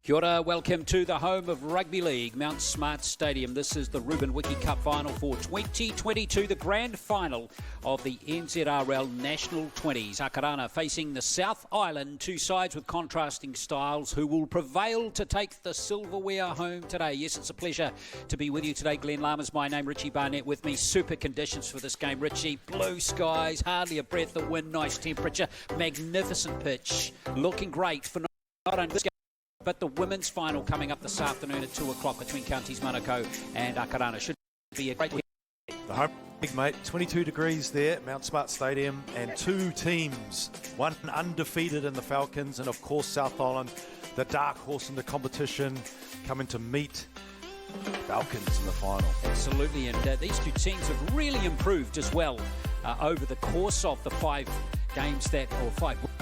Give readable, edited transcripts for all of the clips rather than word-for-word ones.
Kia ora, welcome to the home of Rugby League, Mount Smart Stadium. This is the Ruben Wiki Cup final for 2022, the grand final of the NZRL National 20s. Akarana facing the South Island, two sides with contrasting styles. Who will prevail to take the silverware home today? Yes, it's a pleasure to be with you today. Glenn Lama's my name, Richie Barnett with me. Super conditions for this game, Richie. Blue skies, hardly a breath of wind, nice temperature, magnificent pitch, looking great for not only this game, but the women's final coming up this afternoon at 2 o'clock between Counties Manukau and Akarana. Should be a great week. The home league, mate, 22 degrees there at Mount Smart Stadium, and two teams, one undefeated in the Falcons, and of course South Island, the dark horse in the competition, coming to meet Falcons in the final. Absolutely, and these two teams have really improved as well over the course of the 5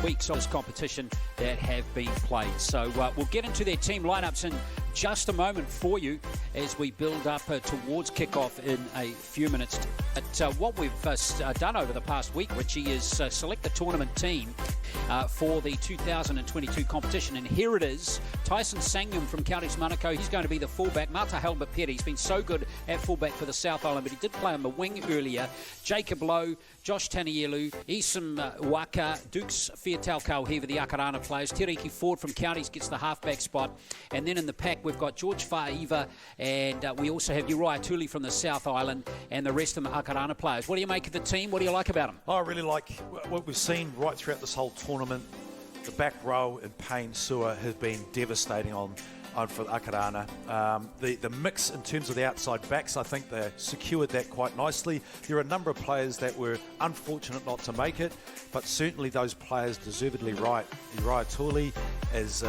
weeks of this competition that have been played. So we'll get into their team lineups in just a moment for you as we build up towards kickoff in a few minutes. But what we've done over the past week, Richie, is select the tournament team for the 2022 competition. And here it is. Tyson Sangyum from Counties Manukau. He's going to be the fullback. Mata Halbert-Perry, he's been so good at fullback for the South Island, but he did play on the wing earlier. Jacob Lowe, Josh Tanielu, Isim Waka, Dukes Fiatalkauhiva, the Akarana players. Tereki Ford from Counties gets the halfback spot. And then in the pack, we've got George Faiva, and we also have Uriah Tuli from the South Island, and the rest of them Akarana players. What do you make of the team? What do you like about them? I really like what we've seen right throughout this whole tournament. The back row and Payne Sewer has been devastating on for Akarana. The mix in terms of the outside backs, I think they secured that quite nicely. There are a number of players that were unfortunate not to make it, but certainly those players deservedly right. Uriah Tuli, as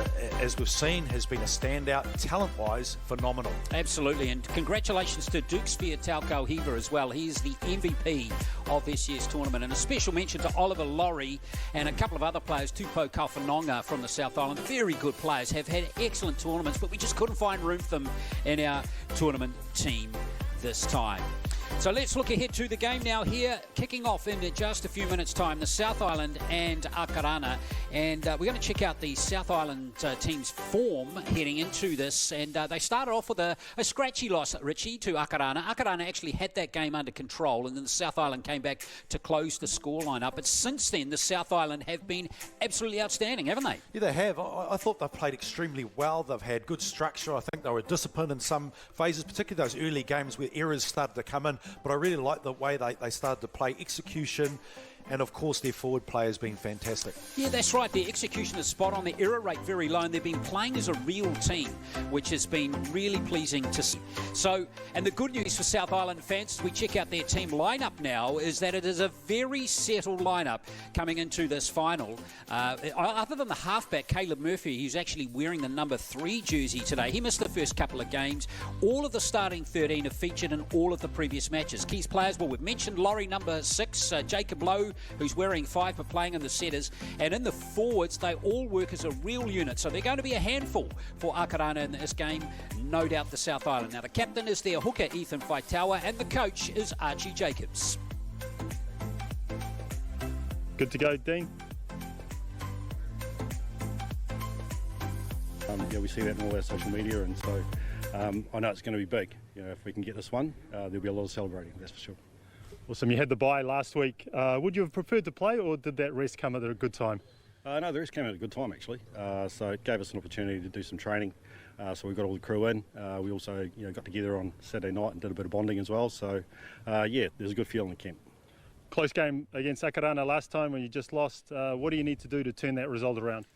we've seen, has been a standout, talent-wise, phenomenal. Absolutely, and congratulations to Dukes Fiatalkauhiva as well. He is the MVP of this year's tournament, and a special mention to Oliver Laurie and a couple of other players, Tupou Kauwhanonga from the South Island. Very good players, have had excellent tournaments, but we just couldn't find room for them in our tournament team this time. So let's look ahead to the game now here, kicking off in just a few minutes' time, the South Island and Akarana. And we're going to check out the South Island team's form heading into this. And they started off with a scratchy loss, Richie, to Akarana. Akarana actually had that game under control, and then the South Island came back to close the scoreline up. But since then, the South Island have been absolutely outstanding, haven't they? Yeah, they have. I thought they've played extremely well. They've had good structure. I think they were disciplined in some phases, particularly those early games where errors started to come in. But I really like the way they started to play, execution, and of course their forward play has been fantastic. Yeah, that's right. Their execution is spot on. Their error rate very low, and they've been playing as a real team, which has been really pleasing to see. So, and the good news for South Island fans as we check out their team lineup now is that it is a very settled lineup coming into this final. Other than the halfback, Caleb Murphy, who's actually wearing the number 3 jersey today. He missed the first couple of games. All of the starting 13 have featured in all of the previous matches. Keys players, well, we've mentioned Laurie, number 6, Jacob Lowe, who's wearing 5 but playing in the setters, and in the forwards they all work as a real unit, so they're going to be a handful for Akarana in this game, no doubt the South Island. Now the captain is their hooker Ethan Faitaua, and the coach is Archie Jacobs. Good to go, Dean. Yeah, we see that in all our social media, and so I know it's going to be big. You know, if we can get this one, there'll be a lot of celebrating, that's for sure. Awesome. You had the bye last week. Would you have preferred to play, or did that rest come at a good time? No, the rest came at a good time, actually. So it gave us an opportunity to do some training. So we got all the crew in. We also got together on Saturday night and did a bit of bonding as well. So, yeah, there's a good feel in the camp. Close game against Akarana last time when you just lost. What do you need to do to turn that result around?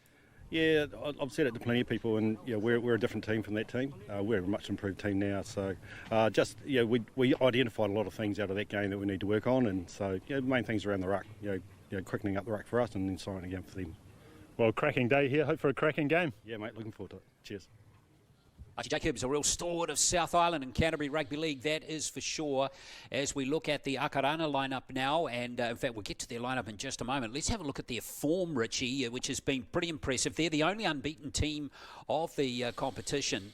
Yeah, I've said it to plenty of people, and we're a different team from that team. We're a much improved team now, so we identified a lot of things out of that game that we need to work on, and so the main things around the ruck, quickening up the ruck for us, and then signing again for them. Well, cracking day here. Hope for a cracking game. Yeah, mate, looking forward to it. Cheers. Archie Jacobs, a real stalwart of South Island and Canterbury Rugby League, that is for sure. As we look at the Akarana lineup now, and in fact we'll get to their lineup in just a moment, let's have a look at their form, Richie, which has been pretty impressive. They're the only unbeaten team of the competition.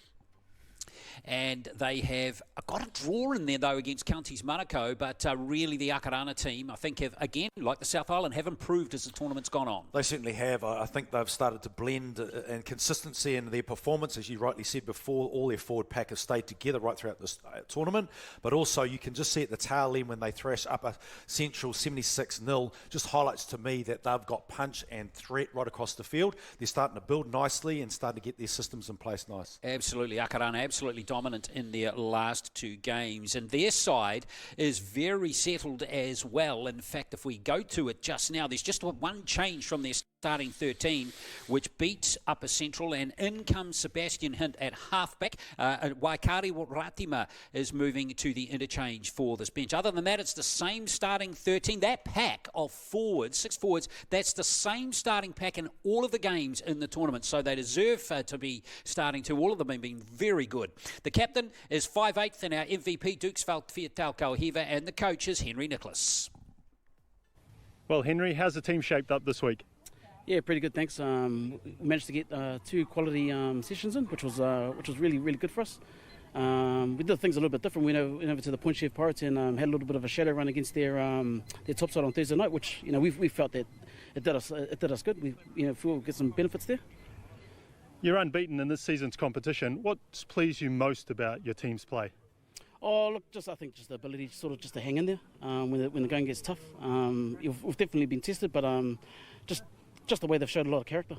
and they have got a draw in there, though, against Counties Manukau, but really the Akarana team, I think, have, again, like the South Island, have improved as the tournament's gone on. They certainly have. I think they've started to blend and consistency in their performance. As you rightly said before, all their forward pack have stayed together right throughout this tournament, but also you can just see at the tail end when they thrash Upper Central 76-0, just highlights to me that they've got punch and threat right across the field. They're starting to build nicely and starting to get their systems in place nice. Absolutely. Akarana absolutely dominant in their last two games, and their side is very settled as well. In fact, if we go to it just now, there's just one change from their starting 13, which beats Upper Central, and in comes Sebastian Hint at halfback. Waikari Ratima is moving to the interchange for this bench. Other than that, it's the same starting 13. That pack of forwards, 6 forwards, that's the same starting pack in all of the games in the tournament, so they deserve to be starting to. All of them have been very good. The captain is 5'8", and our MVP, Dukes Kauhiva, and the coach is Henry Nicholas. Well, Henry, how's the team shaped up this week? Yeah, pretty good, thanks. We managed to get 2 quality sessions in, which was really, really good for us. We did things a little bit different. We went over to the Point Chef Pirates and had a little bit of a shadow run against their top side on Thursday night, which we felt that it did us good. We feel we'll get some benefits there. You're unbeaten in this season's competition. What's pleased you most about your team's play? Oh, look, I think the ability just to hang in there when the going gets tough. We've definitely been tested, but just the way they've showed a lot of character.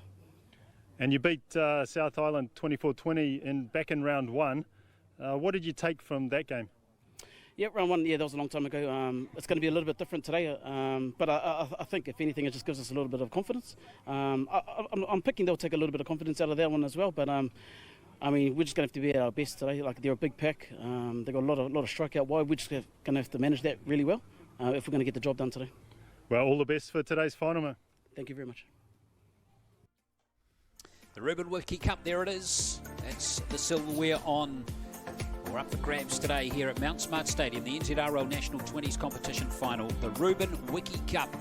And you beat South Island 24-20 back in round 1. What did you take from that game? Yeah, round 1, that was a long time ago. It's going to be a little bit different today, but I think if anything, it just gives us a little bit of confidence. I'm picking they'll take a little bit of confidence out of that one as well, but we're just going to have to be at our best today. Like, they're a big pack. They've got a lot of strikeout wide. We're just going to have to manage that really well if we're going to get the job done today. Well, all the best for today's final, mate. Thank you very much. The Reuben Wiki Cup, there it is. That's the silverware on, or up for grabs today here at Mount Smart Stadium, the NZRL National 20s competition final. The Reuben Wiki Cup,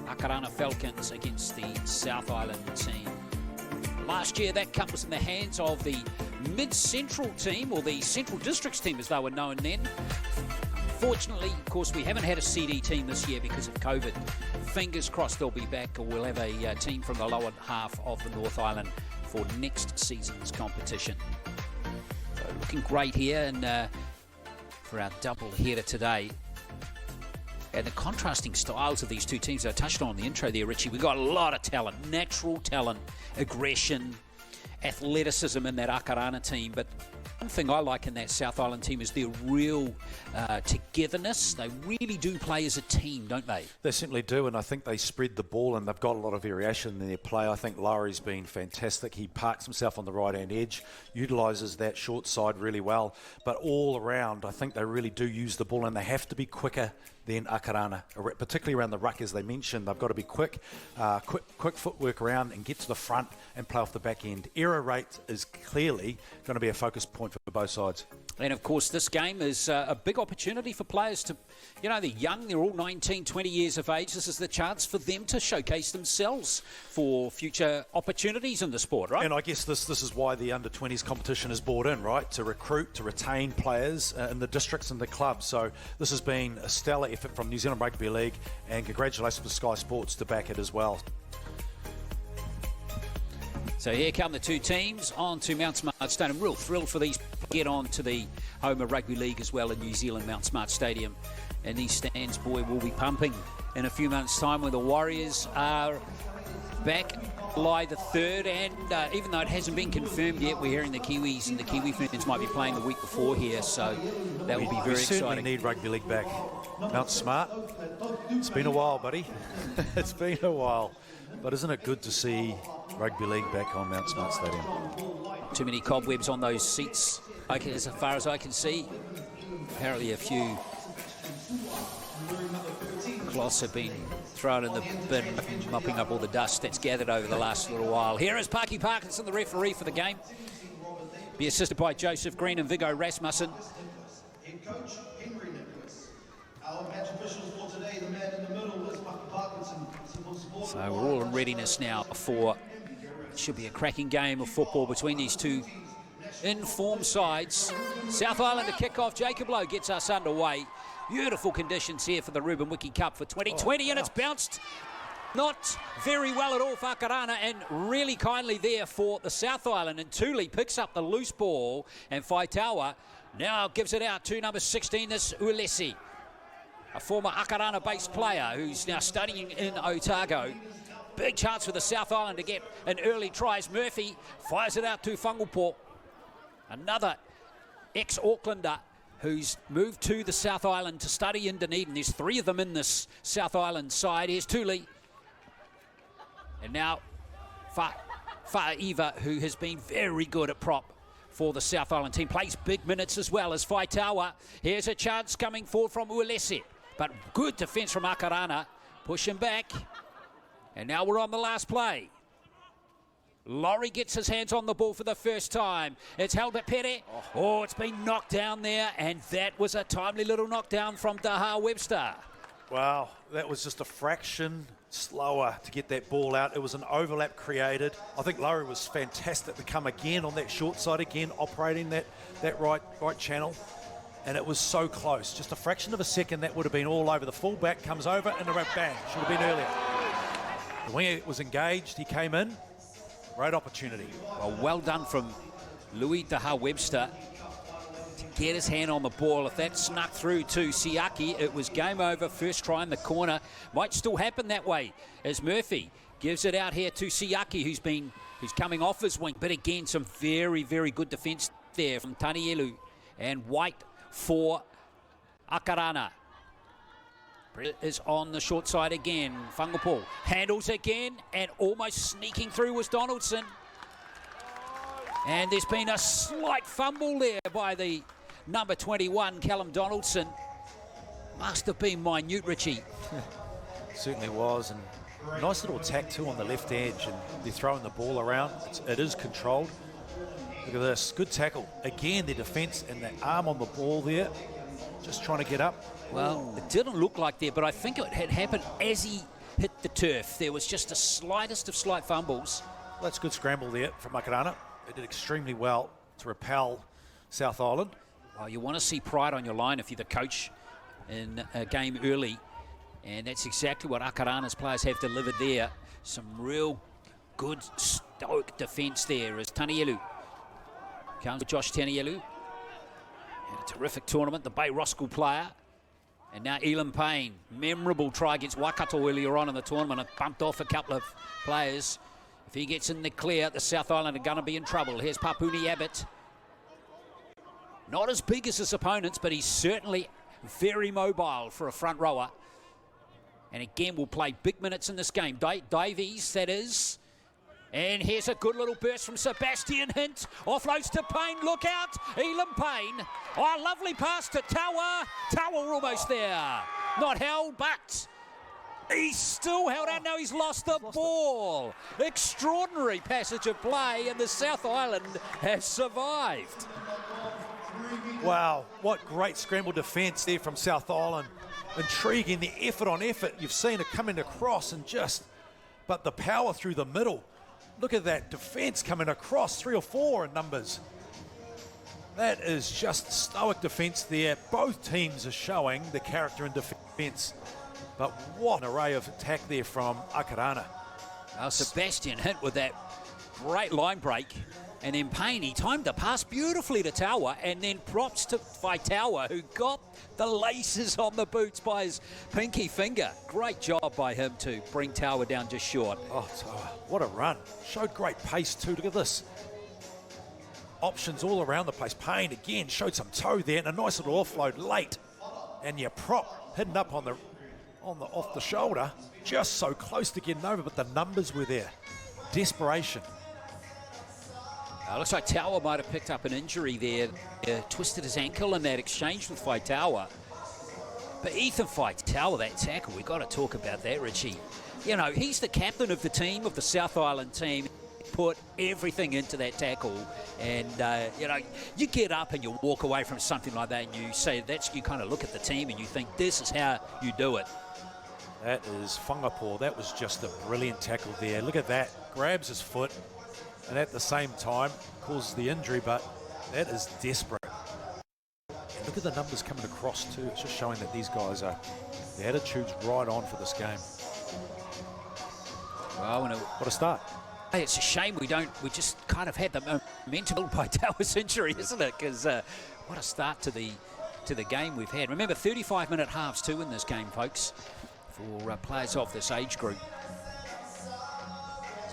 Akarana Falcons against the South Island team. Last year, that cup was in the hands of the Mid-Central team, or the Central Districts team as they were known then. Fortunately, of course, we haven't had a CD team this year because of COVID. Fingers crossed they'll be back, or we'll have a team from the lower half of the North Island for next season's competition. So looking great here and for our double header today. And the contrasting styles of these two teams I touched on in the intro there, Richie. We've got a lot of talent, natural talent, aggression, athleticism in that Akarana team, but one thing I like in that South Island team is their real togetherness. They really do play as a team, don't they? They certainly do, and I think they spread the ball and they've got a lot of variation in their play. I think Laurie's been fantastic. He parks himself on the right-hand edge, utilises that short side really well, but all around I think they really do use the ball, and they have to be quicker than Akarana, particularly around the ruck, as they mentioned. They've got to be quick footwork around and get to the front and play off the back end. Error rate is clearly going to be a focus point for both sides. And of course, this game is a big opportunity for players to, they're young, they're all 19, 20 years of age. This is the chance for them to showcase themselves for future opportunities in the sport, right? And I guess this is why the under-20s competition is brought in, right? To recruit, to retain players in the districts and the clubs. So this has been a stellar effort from New Zealand Rugby League, and congratulations to Sky Sports to back it as well. So here come the two teams on to Mount Smart Stadium. Real thrilled for these to get on to the home of Rugby League as well in New Zealand, Mount Smart Stadium. And these stands, boy, will be pumping in a few months' time when the Warriors are back July the 3rd. And even though it hasn't been confirmed yet, we're hearing the Kiwis and the Kiwi fans might be playing the week before here. So that will be very exciting. We certainly need Rugby League back. Mount Smart, it's been a while, buddy. It's been a while. But isn't it good to see Rugby League back on Mount Smart Stadium? Too many cobwebs on those seats, as far as I can see. Apparently a few cloths have been thrown in the bin, mopping up all the dust that's gathered over the last little while. Here is Parky Parkinson, the referee for the game. Be assisted by Joseph Green and Viggo Rasmussen. Head coach Henry Nicholas. Our match officials for today, the man in the middle is Parky Parkinson. So we're all in readiness now for, it should be a cracking game of football between these two in-form sides. South Island to kick off. Jacob Lowe gets us underway. Beautiful conditions here for the Ruben Wiki Cup for 2020, and it's bounced not very well at all for Akarana, and really kindly there for the South Island. And Tuli picks up the loose ball, and Faitaua now gives it out to number 16, this Ulesi, a former Akarana-based player who's now studying in Otago. Big chance for the South Island to get an early try as Murphy fires it out to Whangupo, another ex-Aucklander who's moved to the South Island to study in Dunedin. There's 3 of them in this South Island side. Here's Tuli. And now Fa'aiva, who has been very good at prop for the South Island team, plays big minutes as well as Faitaua. Here's a chance coming forward from Uelese, but good defence from Akarana. Push him back. And now we're on the last play. Laurie gets his hands on the ball for the first time. It's held at Pere. Oh, it's been knocked down there, and that was a timely little knockdown from Taha Webster. Wow, that was just a fraction slower to get that ball out. It was an overlap created. I think Laurie was fantastic to come again on that short side again, operating that right channel. And it was so close. Just a fraction of a second, that would have been all over. The fullback comes over and the bang. Should have been earlier. The winger was engaged. He came in. Great opportunity. Well done from Louis Taha Webster to get his hand on the ball. If that snuck through to Siaki, it was game over. First try in the corner. Might still happen that way as Murphy gives it out here to Siaki, who's coming off his wing. But again, some very, very good defence there from Tanielu, and White for Akarana. Is on the short side again. Whangupo handles again, and almost sneaking through was Donaldson. And there's been a slight fumble there by the number 21, Callum Donaldson. Must have been minute, Richie. Certainly was, and nice little attack too on the left edge, and they're throwing the ball around. It is controlled. Look at this, good tackle. Again, the defence and the arm on the ball there, just trying to get up. Well, it didn't look like there, but I think it had happened as he hit the turf. There was just the slightest of slight fumbles. Well, that's good scramble there from Akarana. They did extremely well to repel South Island. Well, you want to see pride on your line if you're the coach in a game early, and that's exactly what Akarana's players have delivered there. Some real good stoic defence there as Tanielu comes with Josh Tanielu. Had a terrific tournament, the Bay Roskill player. And now Elam Payne, memorable try against Waikato earlier on in the tournament, and bumped off a couple of players. If he gets in the clear, the South Island are going to be in trouble. Here's Papuni Abbott. Not as big as his opponents, but he's certainly very mobile for a front rower. And again, will play big minutes in this game. Davies, that is. And here's a good little burst from Sebastian Hint. Offloads to Payne. Look out. Elam Payne. Oh, lovely pass to Tawa. Tawa almost there. Not held, but he's still held out. Now he's lost the ball. Extraordinary passage of play, and the South Island has survived. Wow, what great scramble defence there from South Island. Intriguing, the effort on effort. You've seen it coming across and but the power through the middle. Look at that defence coming across, 3 or 4 in numbers. That is just stoic defence there. Both teams are showing the character in defence. But what an array of attack there from Akarana. Sebastian Hint with that great line break. And then Payne, he timed the pass beautifully to Tawa, and then props to Faitaua, who got the laces on the boots by his pinky finger. Great job by him to bring Tawa down just short. Oh, Tawa, what a run. Showed great pace too. Look at this. Options all around the place. Payne again showed some toe there, and a nice little offload late. And your prop hidden up on off the shoulder, just so close to getting over, but the numbers were there. Desperation. Looks like Tawa might have picked up an injury there. Twisted his ankle in that exchange with Faitaua. But Ethan Faitaua, that tackle, we've got to talk about that, Richie. You know, he's the captain of the team, of the South Island team. Put everything into that tackle. And, you know, you get up and you walk away from something like that and you say, you kind of look at the team and you think, this is how you do it. That is Whangupo. That was just a brilliant tackle there. Look at that. Grabs his foot. And at the same time, causes the injury, but That is desperate. And look at the numbers coming across too. It's just showing that these guys are, the attitude's right on for this game. Well, What a start. hey, it's a shame we just kind of had the momentum by Taua's injury, isn't it? Because what a start to the game we've had. Remember, 35-minute halves too in this game, folks, for players of this age group.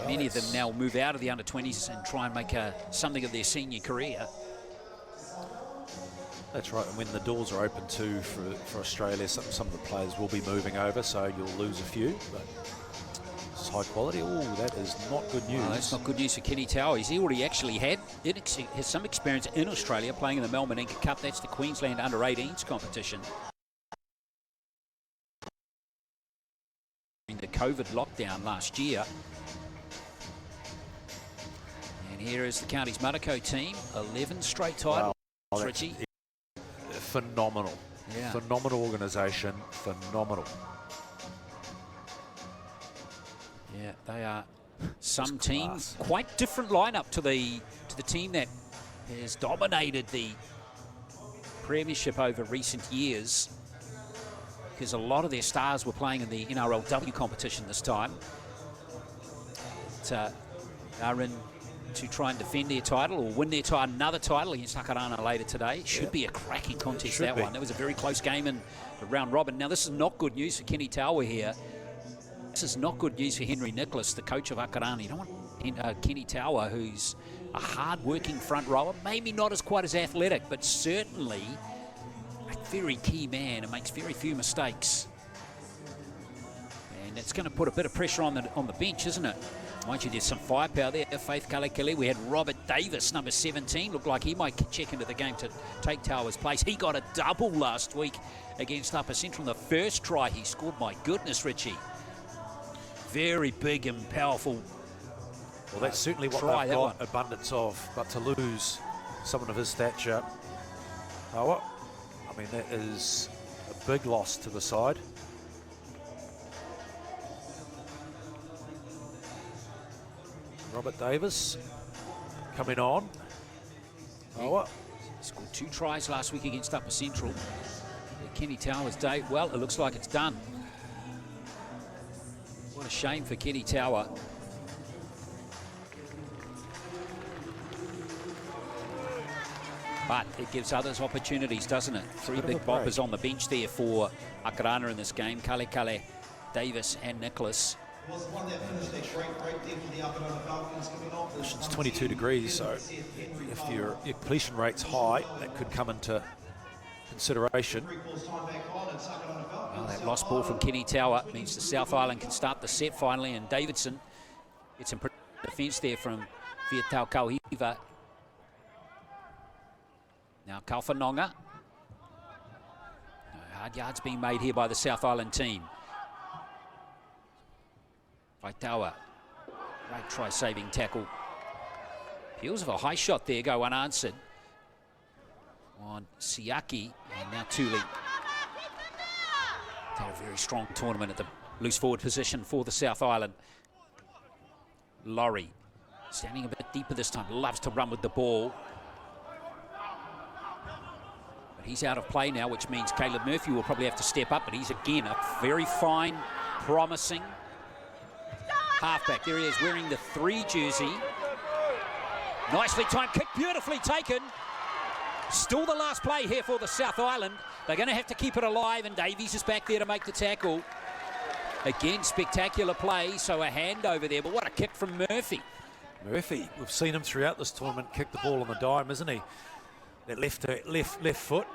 Many of them now move out of the under-20s and try and make something of their senior career. That's right, and when the doors are open too for Australia, some of the players will be moving over, so you'll lose a few, but it's high quality. Oh, that is not good news. Well, that's not good news for Kenny Tower. He's already actually has some experience in Australia playing in the Melbourne Inca Cup. That's the Queensland Under-18s competition. In the COVID lockdown last year. And here is the Counties Monaco team, 11 straight titles. Wow, Richie. Phenomenal. Yeah. Phenomenal organisation. Phenomenal. Yeah, they are some That's team, class. quite different lineup to the team that has dominated the premiership over recent years, because a lot of their stars were playing in the NRLW competition this time. Are in to try and defend their title or win their title, another title against Akarana later today. Should be a cracking contest, that one. That was a very close game in the round robin. Now, this is not good news for Kenny Tower here. This is not good news for Henry Nicholas, the coach of Akarana. You don't want Kenny Tower, who's a hard-working front rower, maybe not as quite as athletic, but certainly a very key man and makes very few mistakes. And it's going to put a bit of pressure on the bench, isn't it? Mind you, there's some firepower there. Faith Kalekele. We had Robert Davis, number 17. Looked like he might check into the game to take Tower's place. He got a double last week against Upper Central in the first try he scored. My goodness, Richie. Very big and powerful. Well, that's certainly what try, they've got abundance of, but to lose someone of his stature, I mean, that is a big loss to the side. Robert Davis coming on. Scored 2 tries last week against Upper Central. Kenny Tower's day, well, it looks like it's done. What a shame for Kenny Tower. But it gives others opportunities, doesn't it? 3 big boppers on the bench there for Akarana in this game. Kale, Davis and Nicholas. It's 22 degrees, so if your completion rate's high, that could come into consideration. Well, that lost ball from Kenny Tower means the South Island can start the set finally, and Davidson gets some pretty defence there from Vietau Kauhiva. Now Kalfanonga. Hard yards being made here by the South Island team. Vaitaua, great try-saving tackle. Peels of a high shot there go unanswered on Siaki, and now Tuli. Had a very strong tournament at the loose forward position for the South Island. Laurie, standing a bit deeper this time, loves to run with the ball. But he's out of play now, which means Caleb Murphy will probably have to step up, but he's again a very fine, promising halfback. There he is, wearing the 3 jersey. Nicely timed kick, beautifully taken. Still the last play here for the South Island. They're going to have to keep it alive, and Davies is back there to make the tackle. Again, spectacular play, so a handover there, but what a kick from Murphy. Murphy, we've seen him throughout this tournament kick the ball on the dime, isn't he? That left foot.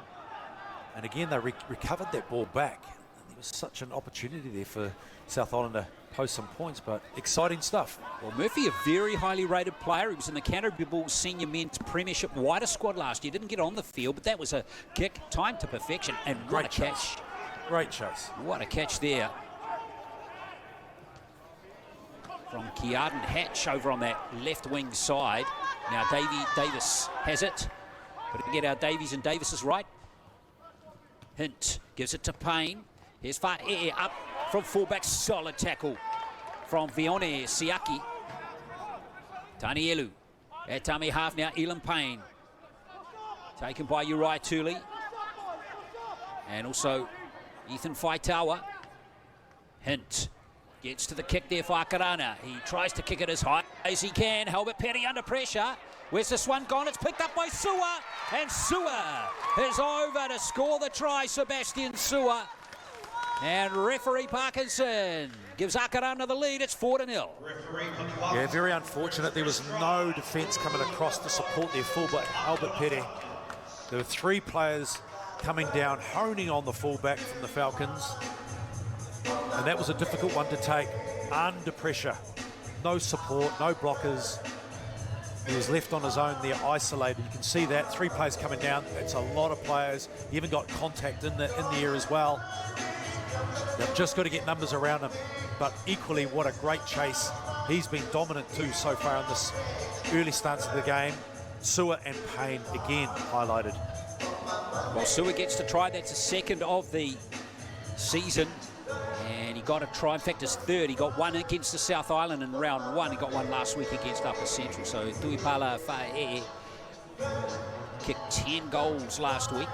And again, they recovered that ball back. There was such an opportunity there for South Island to post some points, but exciting stuff. Well, Murphy, a very highly rated player. He was in the Canterbury Bulls Senior Men's Premiership wider squad last year. Didn't get on the field, but that was a kick timed to perfection. And what a catch. Great chase. What a catch there from Kiarden Hatch over on that left wing side. Now Davis has it. But again, our Davies and Davis is right. Hint gives it to Payne. Here's Fa'e up from fullback. Solid tackle from Vione Siaki. Tanielu. At tummy half now, Elan Payne. Taken by Uriah Tuli. And also Ethan Faitawa. Hint gets to the kick there for Akarana. He tries to kick it as high as he can. Halbert Petty under pressure. Where's this one gone? It's picked up by Sua. And Sua is over to score the try, Sebastian Sua. And referee Parkinson gives Akarana the lead. It's 4-0. Yeah, very unfortunate. There was no defence coming across to support their fullback, Albert Petty. There were 3 players coming down, honing on the fullback from the Falcons. And that was a difficult one to take under pressure. No support, no blockers. He was left on his own there, isolated. You can see that, 3 players coming down. It's a lot of players. You even got contact in the air as well. They've just got to get numbers around him. But equally, what a great chase. He's been dominant too so far in this early starts of the game. Sua and Payne again highlighted. Well, Sua gets to try. That's his second of the season. And he got a try. In fact, his third. He got one against the South Island in round 1. He got one last week against Upper Central. So Tuipala Fa'e kicked 10 goals last week.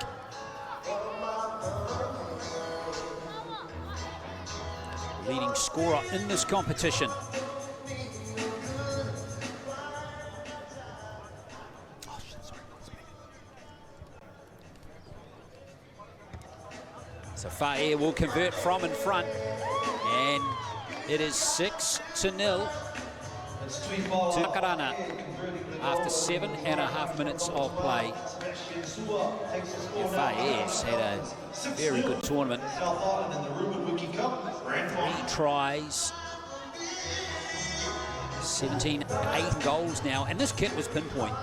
Leading scorer in this competition. So Fa'e will convert from in front, and it is 6-0 to Akarana after 7.5 minutes of play. Fa'e's had a very good tournament. 3 tries, 8 goals now, and this kit was pinpoint,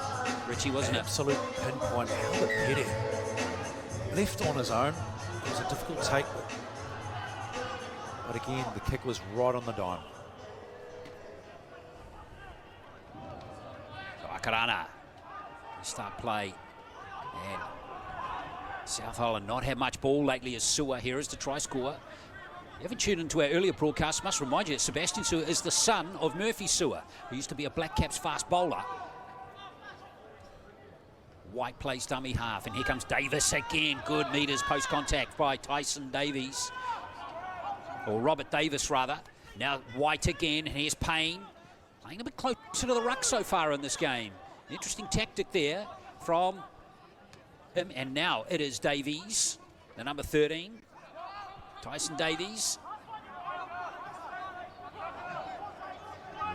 Richie, wasn't it? Absolute pinpoint. Albert Petty left on his own. It was a difficult take, but again, the kick was right on the dime. So Akarana start play, and South Island not had much ball lately as Sua here is the try scorer. If you haven't tuned into our earlier broadcast, must remind you that Sebastian Sua is the son of Murphy Sua, who used to be a Black Caps fast bowler. White plays dummy half, and here comes Davis again. Good meters post contact by Tyson Davies, or Robert Davis rather. Now White again, and here's Payne, playing a bit closer to the ruck so far in this game. Interesting tactic there from him, and now it is Davies, the number 13. Tyson Davies.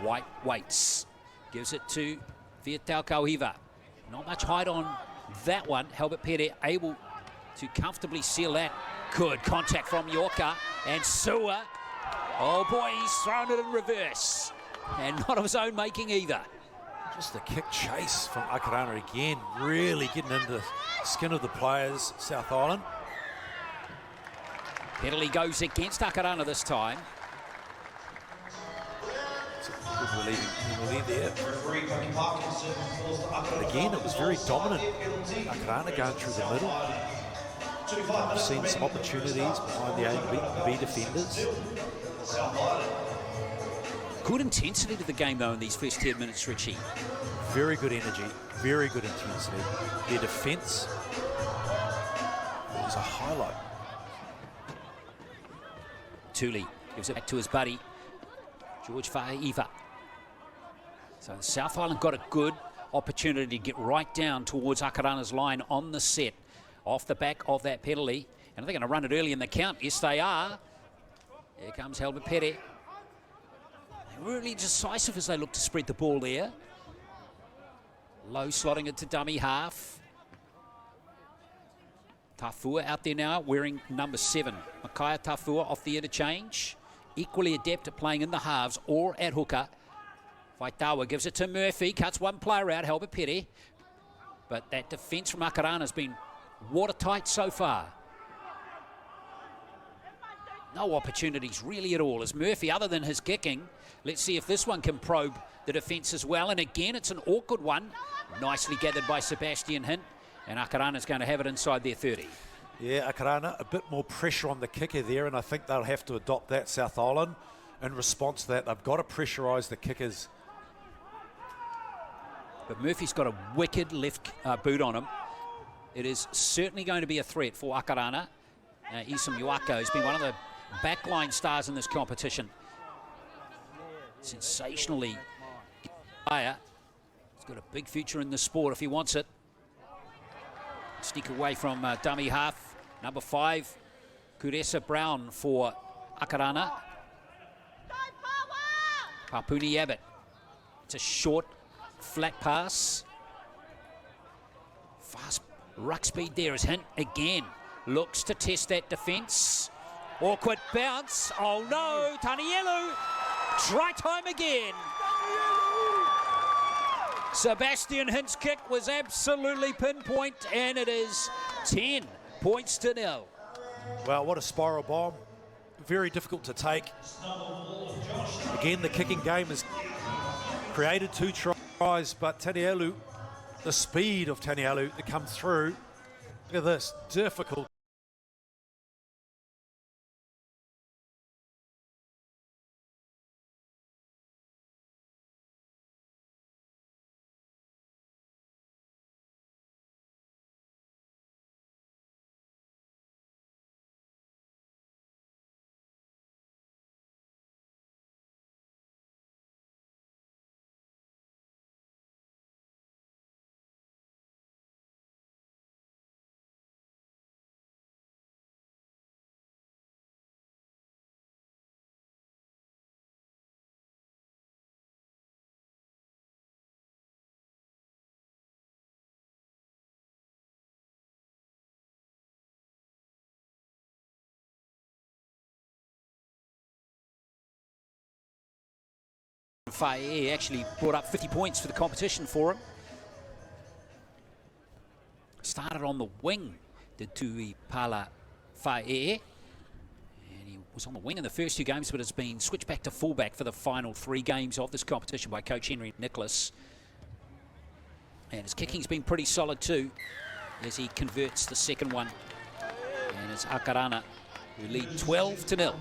White waits, gives it to Vietau Kauhiva. Not much height on that one. Halbert Petty able to comfortably seal that. Good contact from Yorker, and Sua. Oh boy, he's thrown it in reverse, and not of his own making either. Just a kick chase from Akarana again, really getting into the skin of the players, South Island. Penalty goes against Akarana this time. It's a good relieving penalty there. But again, it was very dominant. Akarana going through the middle. We've seen some opportunities behind the A and B defenders. Good intensity to the game though in these first 10 minutes, Richie. Very good energy, very good intensity. Their defence was a highlight. Tuli gives it back to his buddy, George Fa'aiva. So South Island got a good opportunity to get right down towards Akarana's line on the set, off the back of that penalty. And they're going to run it early in the count. Yes, they are. Here comes Halbert Petty. They're really decisive as they look to spread the ball there. Low slotting it to dummy half. Tafua out there now, wearing number 7. Makaya Tafua off the interchange. Equally adept at playing in the halves or at hooker. Faitawa gives it to Murphy, cuts one player out, Halbert Petty. But that defence from Akarana has been watertight so far. No opportunities really at all as Murphy, other than his kicking. Let's see if this one can probe the defence as well. And again, it's an awkward one. Nicely gathered by Sebastian Hint. And Akarana's going to have it inside their 30. Yeah, Akarana, a bit more pressure on the kicker there, and I think they'll have to adopt that, South Island. In response to that, they've got to pressurise the kickers. But Murphy's got a wicked left boot on him. it is certainly going to be a threat for Akarana. Isam Yuako has been one of the backline stars in this competition. Sensationally player. He's got a big future in the sport if he wants it. Sneak away from dummy half. Number 5, Kuresa Brown for Akarana. Papuni Abbott. It's a short, flat pass. Fast ruck speed there is Hint again. Looks to test that defence. Awkward bounce. Oh no, Tanielu. Try time again. Sebastian Hint's kick was absolutely pinpoint, and it is 10 points to 0. Well, what a spiral bomb. Very difficult to take. Again, the kicking game has created 2 tries, but Tanielu, the speed of Tanielu to come through. Look at this, difficult. Fae actually brought up 50 points for the competition for him. Started on the wing, did Tui Pala Fae. And he was on the wing in the first 2 games, but has been switched back to fullback for the final 3 games of this competition by coach Henry Nicholas. And his kicking's been pretty solid too, as he converts the second one. And it's Akarana who lead 12-0.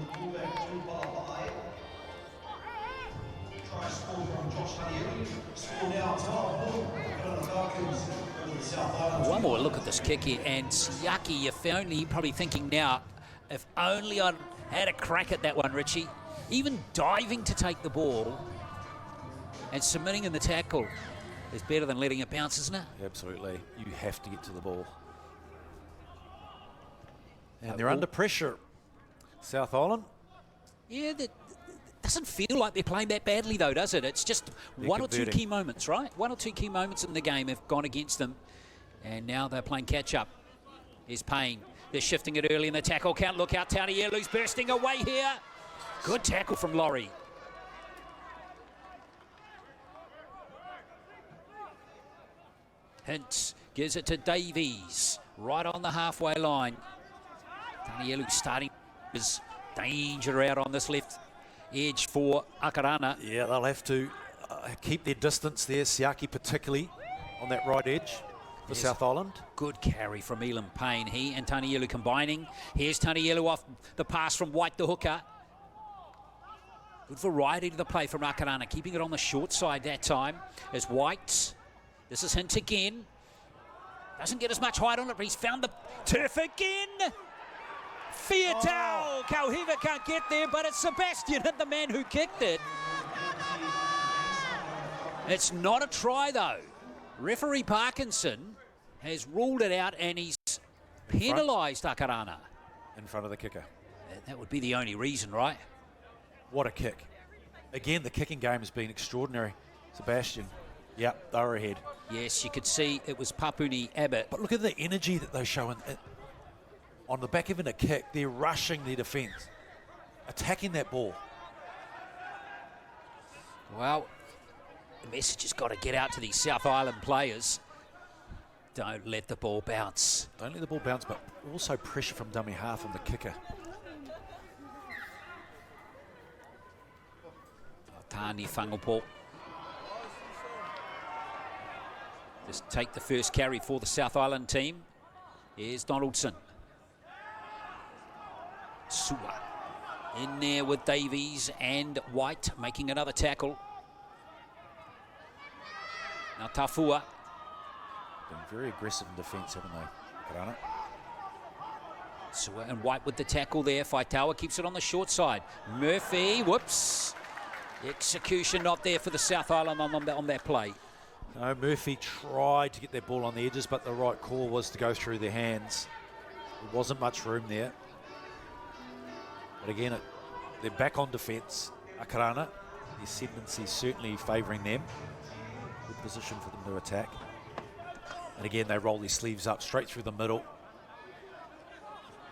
One more look at this kick here, and Siaki, you're probably thinking now, if only I'd had a crack at that one, Richie. Even diving to take the ball and submitting in the tackle is better than letting it bounce, isn't it? Absolutely. You have to get to the ball. And they're under pressure. South Island. Yeah, that doesn't feel like they're playing that badly though, does it? It's just one or two key moments, right? 1 or 2 key moments in the game have gone against them. And now they're playing catch-up. Here's Payne. They're shifting it early in the tackle count. Look out, Taunielu's bursting away here. Good tackle from Laurie. Hint gives it to Davies. Right on the halfway line. Tanielu starting his danger out on this left edge for Akarana. Yeah, they'll have to keep their distance there, Siaki particularly on that right edge for South Island. Good Carry from Elam Payne. He and Tanielu combining. Here's Tanielu off the pass from White the hooker. Good variety to the play from Akarana, keeping it on the short side that time as White. This is Hint again. Doesn't get as much height on it, but he's found the turf again. Fiatao! Kauhiva can't get there, but it's Sebastian Hint, the man who kicked it. It's not a try, though. Referee Parkinson has ruled it out, and he's penalised Akarana. In front of the kicker. That would be the only reason, right? What a kick. Again, the kicking game has been extraordinary. Sebastian. Yep, they were ahead. Yes, you could see it was Papuni Abbott. But look at the energy that they show on the back of a kick. They're rushing their defence, attacking that ball. Well, the message has got to get out to these South Island players. Don't let the ball bounce. Don't let the ball bounce, but also pressure from dummy half on the kicker. Tani Whangapo. Just take the first carry for the South Island team. Here's Donaldson. Sua in there with Davies and White making another tackle. Now Tafua. Been very aggressive in defence, haven't they, Akarana? So, and White with the tackle there. Faitaua keeps it on the short side. Murphy, whoops. Execution not there for the South Island on that play. No, Murphy tried to get that ball on the edges, but the right call was to go through their hands. There wasn't much room there. But again, they're back on defence. Akarana, the ascendancy certainly favouring them. Good position for them to attack. And again, they roll their sleeves up straight through the middle.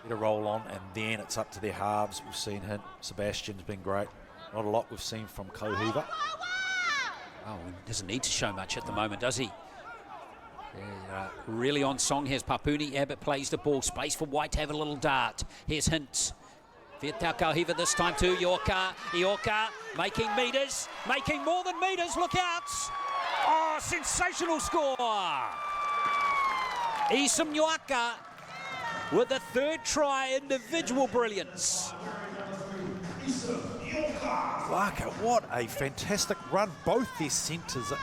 Get a roll on, and then it's up to their halves. We've seen him. Sebastian's been great. Not a lot we've seen from Kohiva. Oh, he doesn't need to show much at the moment, does he? Really on song. Here's Papuni. Abbott plays the ball. Space for White to have a little dart. Here's Hint. Vietau Kohiva this time to Iorka. Iorka making metres. Making more than metres. Look out. Oh, sensational score. Isam Iorka with the third try. Individual brilliance. Waka, what a fantastic run. Both their centres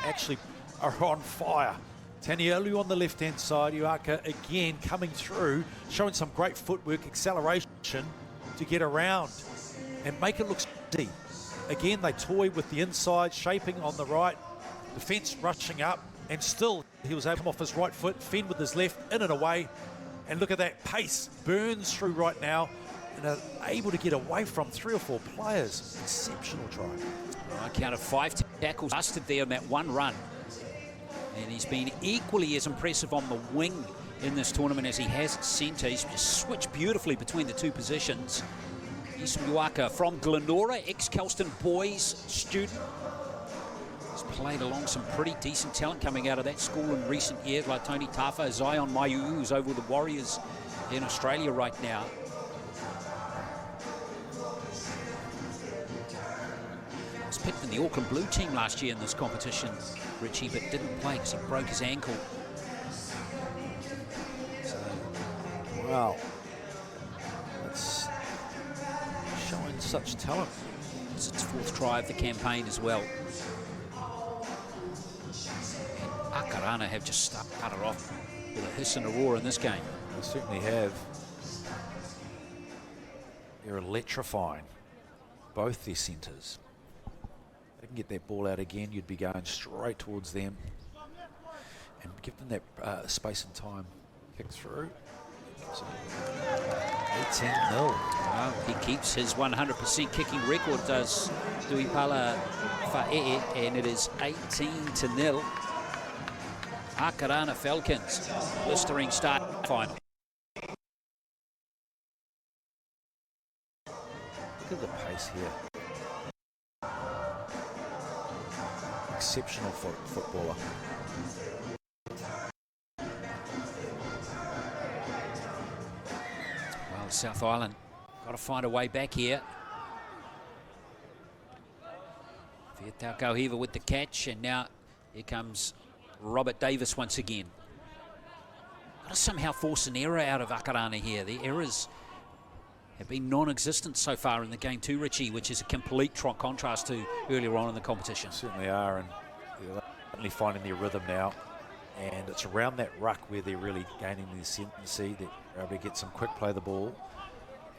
are on fire. Tanielu on the left-hand side, Iorka again coming through, showing some great footwork, acceleration to get around and make it look deep. Again, they toy with the inside, shaping on the right, defence rushing up, and still he was able to come off his right foot, fend with his left, in and away. And look at that pace, burns through right now, and are able to get away from 3 or 4 players. Exceptional try. I counted 5 tackles busted there on that one run. And he's been equally as impressive on the wing in this tournament as he has at centre. He's just switched beautifully between the two positions. Isam Iorka from Glenora, ex-Kelston boys student. He's played along some pretty decent talent coming out of that school in recent years, like Tony Tafa, Zion Maiu, who's over with the Warriors in Australia right now. He was picked in the Auckland Blue team last year in this competition, Richie, but didn't play because he broke his ankle. So, wow. It's showing such talent. It's its 4th try of the campaign as well. And Akarana have just started off with a hiss and a roar in this game. They certainly have. They're electrifying, both their centres. They can get that ball out again, you'd be going straight towards them and give them that space and time. Kick through. 18-0. Well, he keeps his 100% kicking record, does Tuipala Fa'e, and it is 18-0. Akarana Falcons, blistering start final. Look at the pace here. Exceptional footballer. Well, South Island got to find a way back here. Vietau Kohiva with the catch, and now here comes Robert Davis once again. Got to somehow force an error out of Akarana here. The errors have been non-existent so far in the game too, Richie, which is a complete contrast to earlier on in the competition. Certainly are, and they're certainly finding their rhythm now. And it's around that ruck where they're really gaining the ascendancy. They're able to get some quick play of the ball,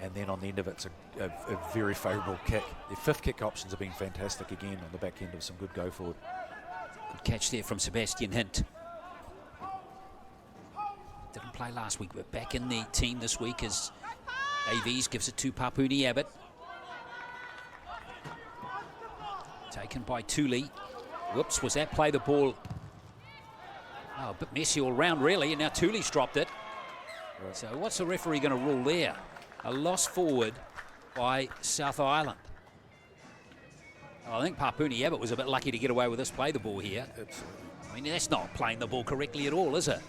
and then on the end of it's a very favourable kick. Their 5th kick options have been fantastic again on the back end of some good go forward. Good catch there from Sebastian Hint. Didn't play last week, but back in the team this week as AVs gives it to Papuni Abbott. Taken by Tuli. Whoops, was that play the ball? Oh, a bit messy all round, really, and now Tuli's dropped it. Right. So what's the referee going to rule there? A loss forward by South Island. I think Papuni Abbott was a bit lucky to get away with this play the ball here. Absolutely. I mean, that's not playing the ball correctly at all, is it?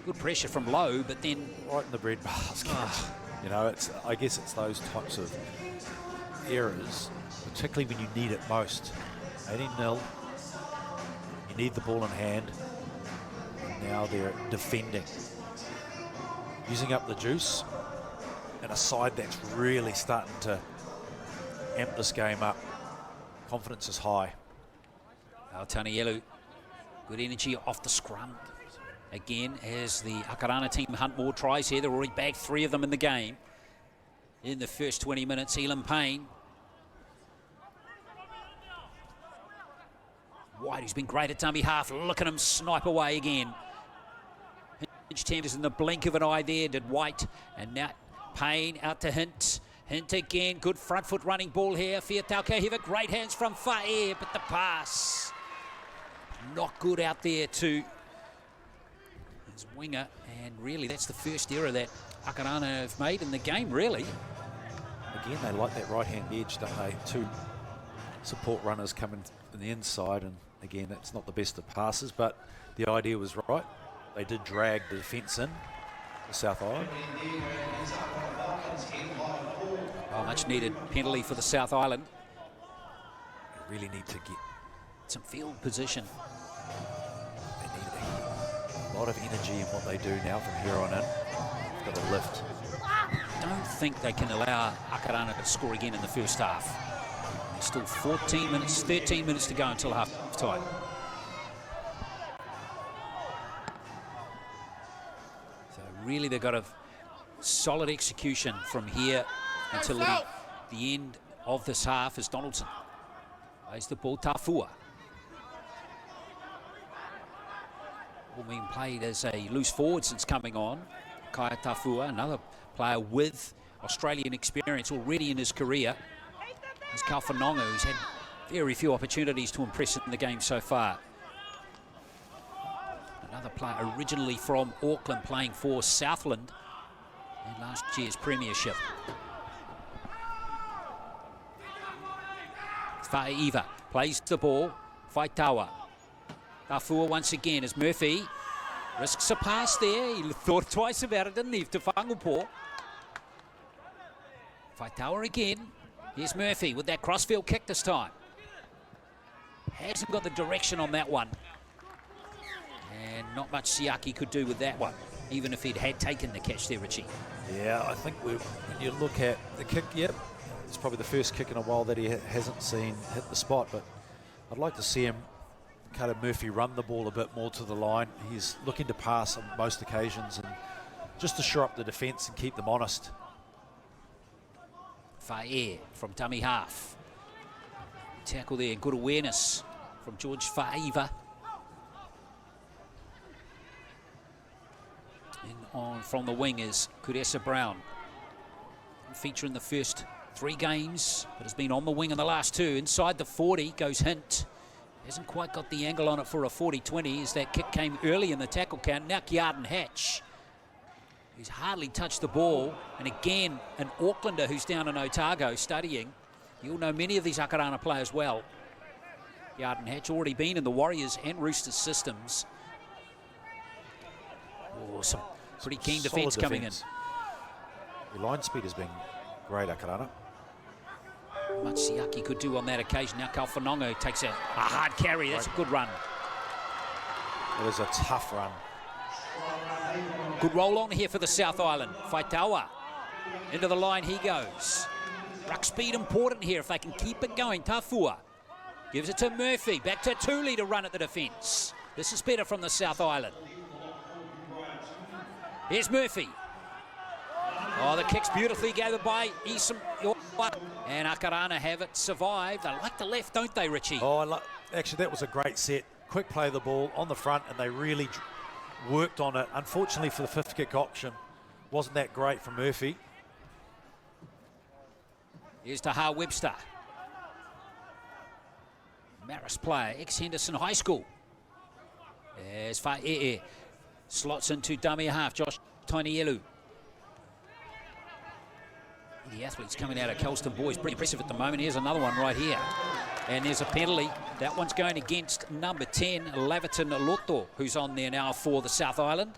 Good pressure from low, but then right in the bread basket. You know, I guess it's those types of errors, particularly when you need it most. 18-0. You need the ball in hand. Now they're defending, using up the juice, and a side that's really starting to amp this game up. Confidence is high. Tanielu Good energy off the scrum. Again, as the Akarana team hunt more tries here. They've already bagged 3 of them in the game. In the first 20 minutes, Elam Payne. White, who's been great at dummy half. Look at him snipe away again. Hinch Tenders in the blink of an eye there, did White. And now Payne out to Hint. Hint again, good front foot running ball here. Fiataukehiva, great hands from Fae, but the pass not good out there to his winger. And really, that's the first error that Akarana have made in the game, really. Again, they like that right-hand edge, don't they? 2 support runners coming in the inside, and again, that's not the best of passes, but the idea was right. They did drag the defence in, the South Island. Oh, much needed penalty for the South Island. They really need to get some field position. They need a lot of energy in what they do now from here on in. They've got to lift. I don't think they can allow Akarana to score again in the first half. There's still 13 minutes to go until half time. So really they've got a solid execution from here until the end of this half as Donaldson plays the ball. Tafua. All being played as a loose forward since coming on. Kaya Tafua, another player with Australian experience already in his career. There's Kalfanonga, who's had very few opportunities to impress in the game so far. Another player originally from Auckland, playing for Southland in last year's premiership. Fa'iva plays the ball. Faitawa. Tafua once again as Murphy risks a pass there. He thought twice about it, didn't he, to Whangupo. Faitawa again. Here's Murphy with that crossfield kick this time. Hasn't got the direction on that one. And not much Siaki could do with that one, even if he'd had taken the catch there, Richie. Yeah, I think when you look at the kick, yep, it's probably the first kick in a while that he hasn't seen hit the spot, but I'd like to see him, Carter Murphy, run the ball a bit more to the line. He's looking to pass on most occasions and just to shore up the defence and keep them honest. Fae from dummy half. Tackle there, good awareness from George Fa'iva. In on from the wing is Kudesa Brown. Feature in the first 3 games, but has been on the wing in the last 2. Inside the 40 goes Hint. Hasn't quite got the angle on it for a 40-20 as that kick came early in the tackle count. Now Kiarden Hatch. He's hardly touched the ball. And again, an Aucklander who's down in Otago studying. You'll know many of these Akarana players well. Kiarden Hatch already been in the Warriors and Roosters systems. Oh, some pretty keen defence coming in. The line speed has been great, Akarana. Much Siaki could do on that occasion. Now Kalfanonga takes a hard carry. That's a good run. It was a tough run. Good roll on here for the South Island. Faitawa. Into the line he goes. Ruck speed important here if they can keep it going. Tafua gives it to Murphy. Back to Tuli to run at the defence. This is better from the South Island. Here's Murphy. Oh, the kick's beautifully gathered by Isam. And Akarana have it survived. They like the left, don't they, Richie? Oh, actually, that was a great set. Quick play of the ball on the front, and they really worked on it. Unfortunately for the 5th kick option, wasn't that great from Murphy. Here's Taha Webster. Marist player, ex-Henderson High School. As Fae'e slots into dummy half, Josh Tainielu. The athletes coming out of Kelston Boys, pretty impressive at the moment. Here's another one right here. And there's a penalty. That one's going against number 10, Laverton Lotto, who's on there now for the South Island.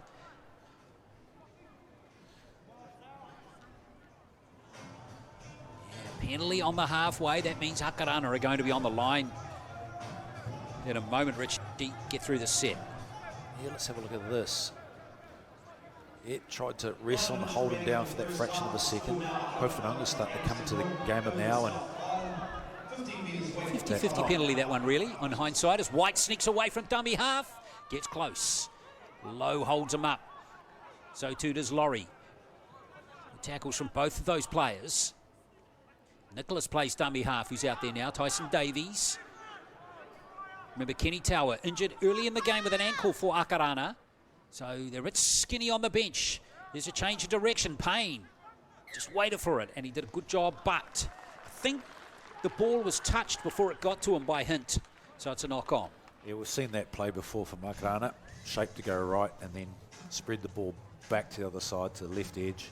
Yeah, penalty on the halfway. That means Akarana are going to be on the line in a moment, Rich. Get through the set. Yeah, let's have a look at this. It tried to wrestle and hold him down for that fraction of a second. Kofanunga's starting to come into the game now, and 50-50 penalty, that one, really, on hindsight, as White sneaks away from dummy half. Gets close. Lowe holds him up. So too does Laurie. The tackles from both of those players. Nicholas plays dummy half, who's out there now. Tyson Davies. Remember, Kenny Tower injured early in the game with an ankle for Akarana. So they're a bit skinny on the bench. There's a change of direction. Payne just waited for it, and he did a good job, but I think the ball was touched before it got to him by Hint. So it's a knock-on. Yeah, we've seen that play before from Akarana. Shape to go right and then spread the ball back to the other side to the left edge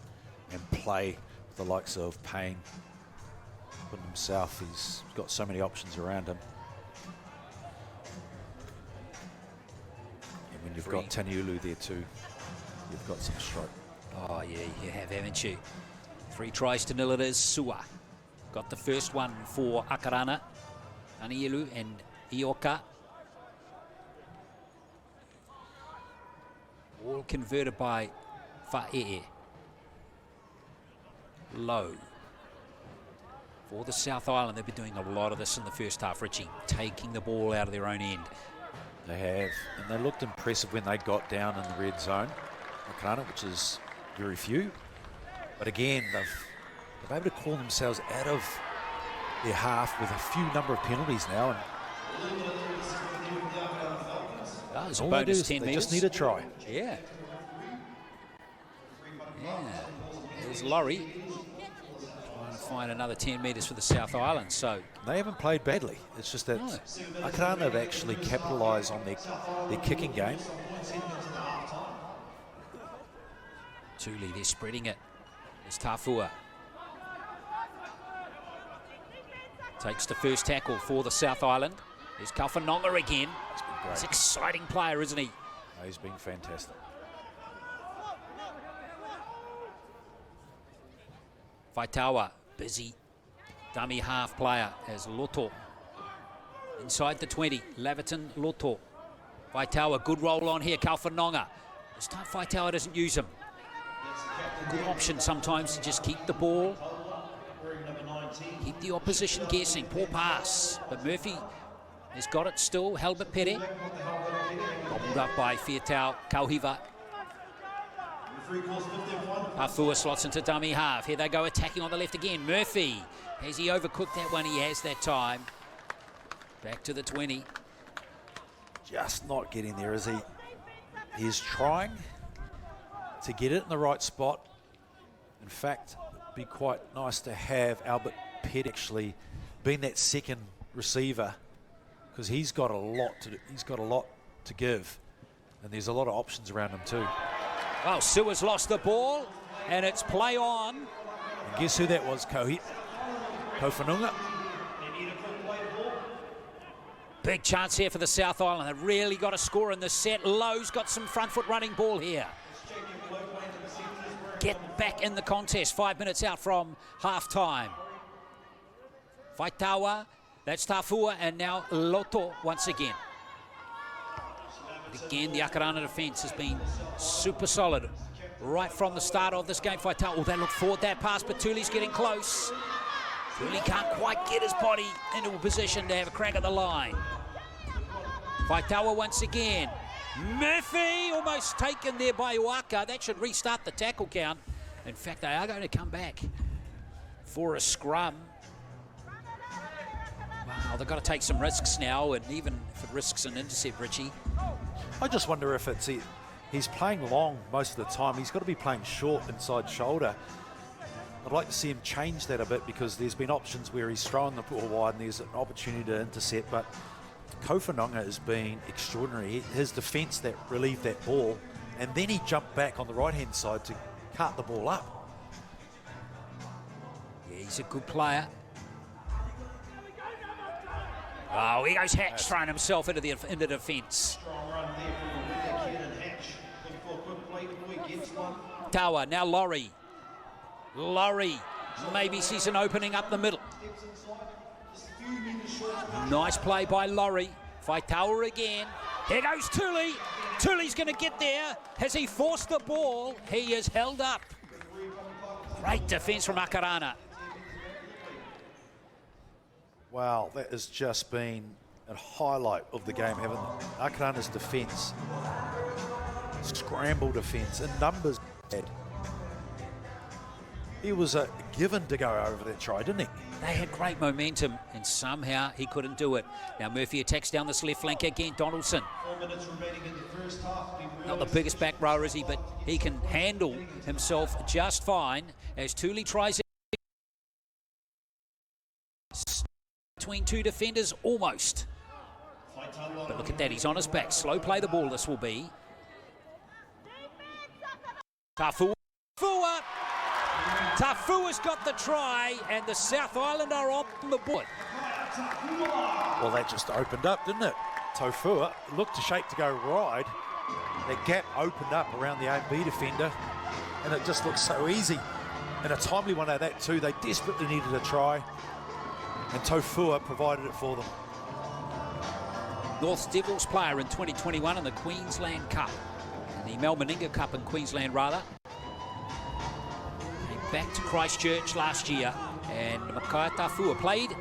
and play with the likes of Payne. Putting himself, he's got so many options around him. And when you've got Taniulu there too, you've got some stroke. Oh, yeah, you have, haven't you? 3 tries to nil it is. Sua got the first one for Akarana, Anielu and Ioka. All converted by Fa'e'e. Low. For the South Island, they've been doing a lot of this in the first half, Richie, taking the ball out of their own end. They have, and they looked impressive when they got down in the red zone, Akarana, which is very few. But again, they've been able to call themselves out of their half with a few number of penalties now. And there's a all bonus they do is 10 they metres. just need a try. Yeah. There's Laurie trying to find another 10 metres for the South Island. So They haven't played badly. It's just that Akarana have actually capitalised on their kicking game. Tuli, they're spreading it. There's Tafua. Takes the first tackle for the South Island. There's Kalfanonga again. He's an exciting player, isn't he? He's been fantastic. Faitawa, busy dummy half player as Loto. Inside the 20, Laverton, Loto. Faitawa, good roll on here, Kalfanonga. This time Faitawa doesn't use him. Good option sometimes to just keep the ball, keep the opposition guessing. Poor pass, but Murphy has got it still. Helbert Pere, gobbled up by Fiatau Kauhiva. Afua slots into dummy half. Here they go attacking on the left again. Murphy, has he overcooked that one? He has that time. Back to the 20. Just not getting there, is he? He's trying to get it in the right spot. In fact, it'd be quite nice to have Albert Pett actually being that second receiver, because he's got a lot to do. He's got a lot to give, and there's a lot of options around him too. Well, Sua's lost the ball, and it's play on. And guess who that was? Kofanunga. Big chance here for the South Island. They've really got a score in this set. Lowe's got some front foot running ball here. Get back in the contest. 5 minutes out from half time. Faitawa, that's Tafua, and now Loto once again. Again, the Akarana defence has been super solid right from the start of this game. Faitawa, oh, they look forward that pass, but Tuli's getting close. Tuli can't quite get his body into a position to have a crack at the line. Faitawa once again. Murphy almost taken there by Uaka. That should restart the tackle count. In fact, they are going to come back for a scrum. Wow, they've got to take some risks now, and even if it risks an intercept, Richie. I just wonder if it's he's playing long most of the time. He's got to be playing short inside shoulder. I'd like to see him change that a bit, because there's been options where he's thrown the ball wide and there's an opportunity to intercept, but Kofanonga has been extraordinary. His defence that relieved that ball, and then he jumped back on the right-hand side to cut the ball up. Yeah, he's a good player. Oh, he goes Hatch, throwing himself into defence. Tawa, now Laurie. Laurie maybe sees an opening up the middle. Nice play by Laurie. Faitawa again. Here goes Tuli. Tuli's going to get there. Has he forced the ball? He is held up. Great defence from Akarana. Wow, that has just been a highlight of the game, haven't it? Akarana's defence, scramble defence, in numbers. He was given to go over that try, didn't he? They had great momentum, and somehow he couldn't do it. Now Murphy attacks down this left flank again. Donaldson. 4 minutes remaining in the first half. Not the biggest back rower, is he? But he can handle himself just fine as Thule tries it. Between two defenders, almost. But look at that, he's on his back. Slow play the ball, this will be. Tafua. Tafua's got the try, and the South Island are on the board. Well, that just opened up, didn't it? Tofua looked to shape to go wide. That gap opened up around the A&B defender, and it just looked so easy. And a timely one out of that too. They desperately needed a try, and Tofua provided it for them. North's Devils player in 2021 in the Queensland Cup, the Malmaninga Cup in Queensland rather. Back to Christchurch last year, and Makai Tafua played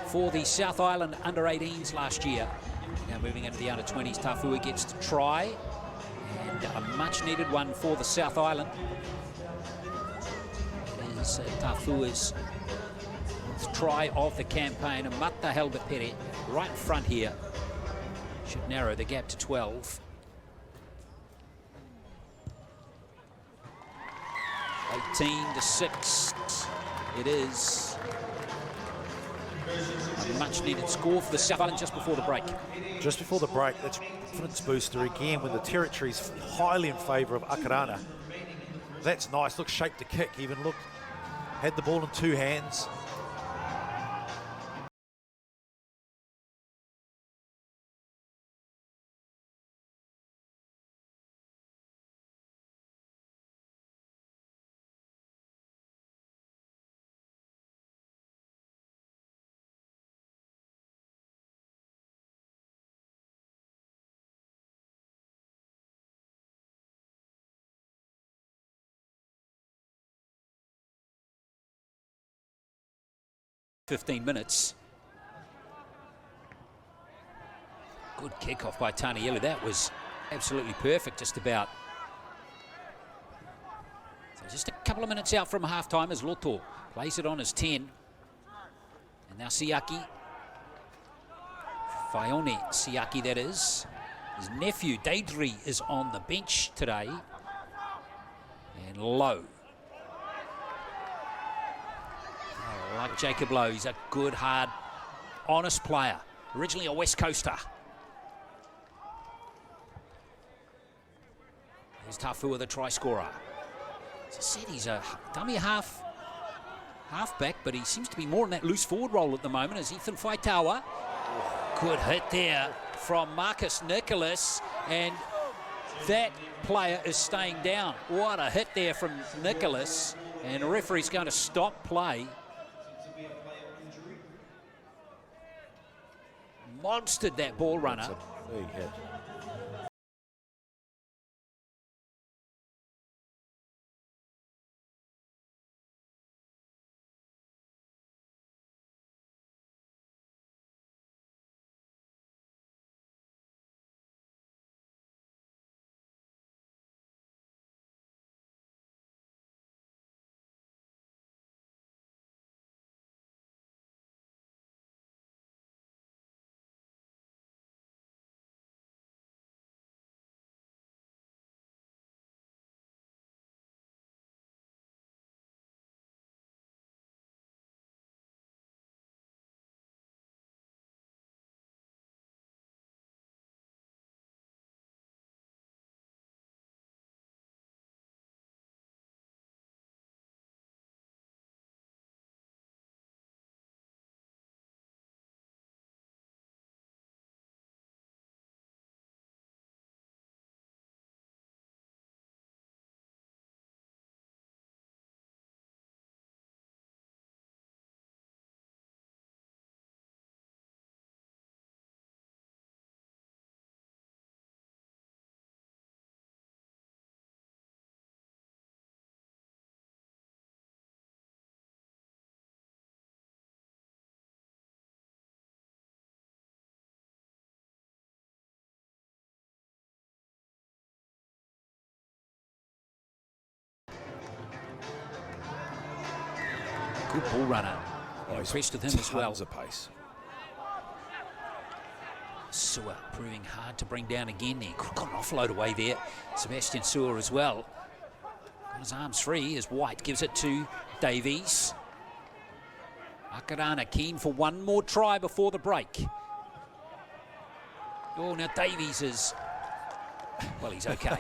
for the South Island under-18s last year. Now moving into the under-20s, Tafua gets to try, and a much-needed one for the South Island. It is Tafua's try of the campaign, and Mata Helbapere right in front here should narrow the gap to 12. 18-6. It is a much-needed score for the South Island just before the break. Just before the break, that's a confidence booster again when the territory's highly in favour of Akarana. That's nice. Look, shaped to kick. Even looked, had the ball in two hands. .15 minutes. Good kickoff by Taniela. That was absolutely perfect, just about. So just a couple of minutes out from halftime as Loto plays it on his 10. And now Siaki. Faione Siaki, that is. His nephew, Deidre, is on the bench today. And Lowe. Like Jacob Lowe, he's a good, hard, honest player. Originally a West Coaster. Here's Tafua, the try scorer. As I said, he's a dummy halfback, but he seems to be more in that loose forward role at the moment as Ethan Faitawa. Good hit there from Marcus Nicholas, and that player is staying down. What a hit there from Nicholas, and the referee's going to stop play. Monstered that ball runner. That's a big hit. Good ball runner. Impressed with him as well. Tons of pace. Sewer proving hard to bring down again there. Could have got an offload away there. Sebastian Sewer as well. Got his arms free as White gives it to Davies. Akarana keen for one more try before the break. Oh, now Davies is... Well, he's okay.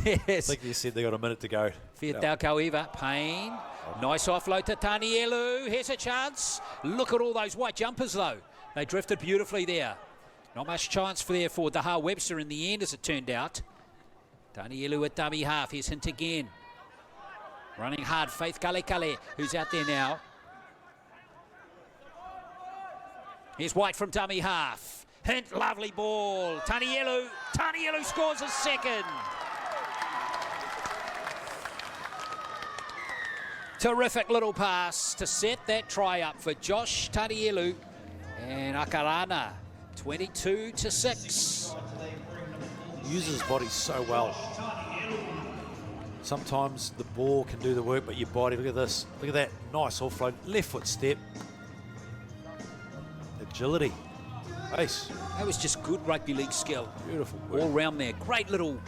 Yes. I think you said they got a minute to go. Fiatauko Eva, Payne. Nice offload to Tanielu. Here's a chance. Look at all those white jumpers, though. They drifted beautifully there. Not much chance for Daha Webster in the end, as it turned out. Tanielu at dummy half. Here's Hint again. Running hard, Faith Kale, who's out there now. Here's White from dummy half. Hint, lovely ball. Tanielu scores a second. Terrific little pass to set that try up for Josh Tanielu. And Akarana, 22-6. Uses his body so well. Sometimes the ball can do the work, but your body, look at this. Look at that nice offload. Left foot step. Agility. Ace. That was just good rugby league skill. Beautiful work. All round there. Great little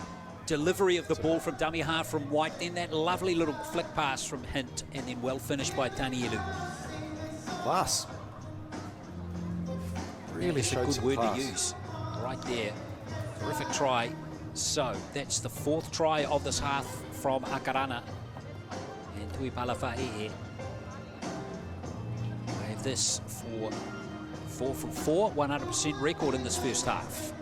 delivery of the ball from dummy half from White. Then that lovely little flick pass from Hint. And then well finished by Tanielu. Class. Really That's a showed good some word class. to use. Right there. Terrific try. So that's the fourth try of this half from Akarana. And Tui Palafa'e. I have this for 4 from 4, 100% record in this first half.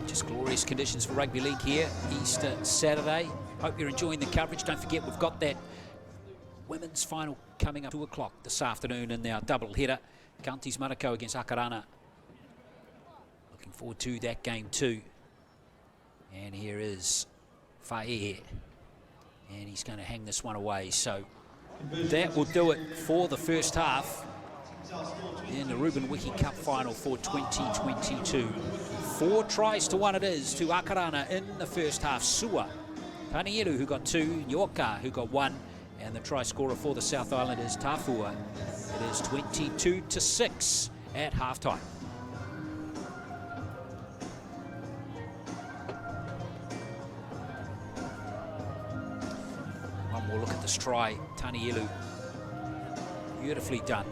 Just glorious conditions for rugby league here, Easter Saturday. Hope you're enjoying the coverage. Don't forget, we've got that women's final coming up 2 o'clock this afternoon in our double header. Counties Manukau against Akarana. Looking forward to that game too. And here is Fae. And he's going to hang this one away. So that will do it for the first half in the Ruben Wiki Cup final for 2022. 4 tries to 1 it is to Akarana in the first half. Sua, Tanielu who got 2, Nyoka who got 1. And the try scorer for the South Island is Tafua. It is 22-6 at halftime. One more look at this try, Tanielu. Beautifully done.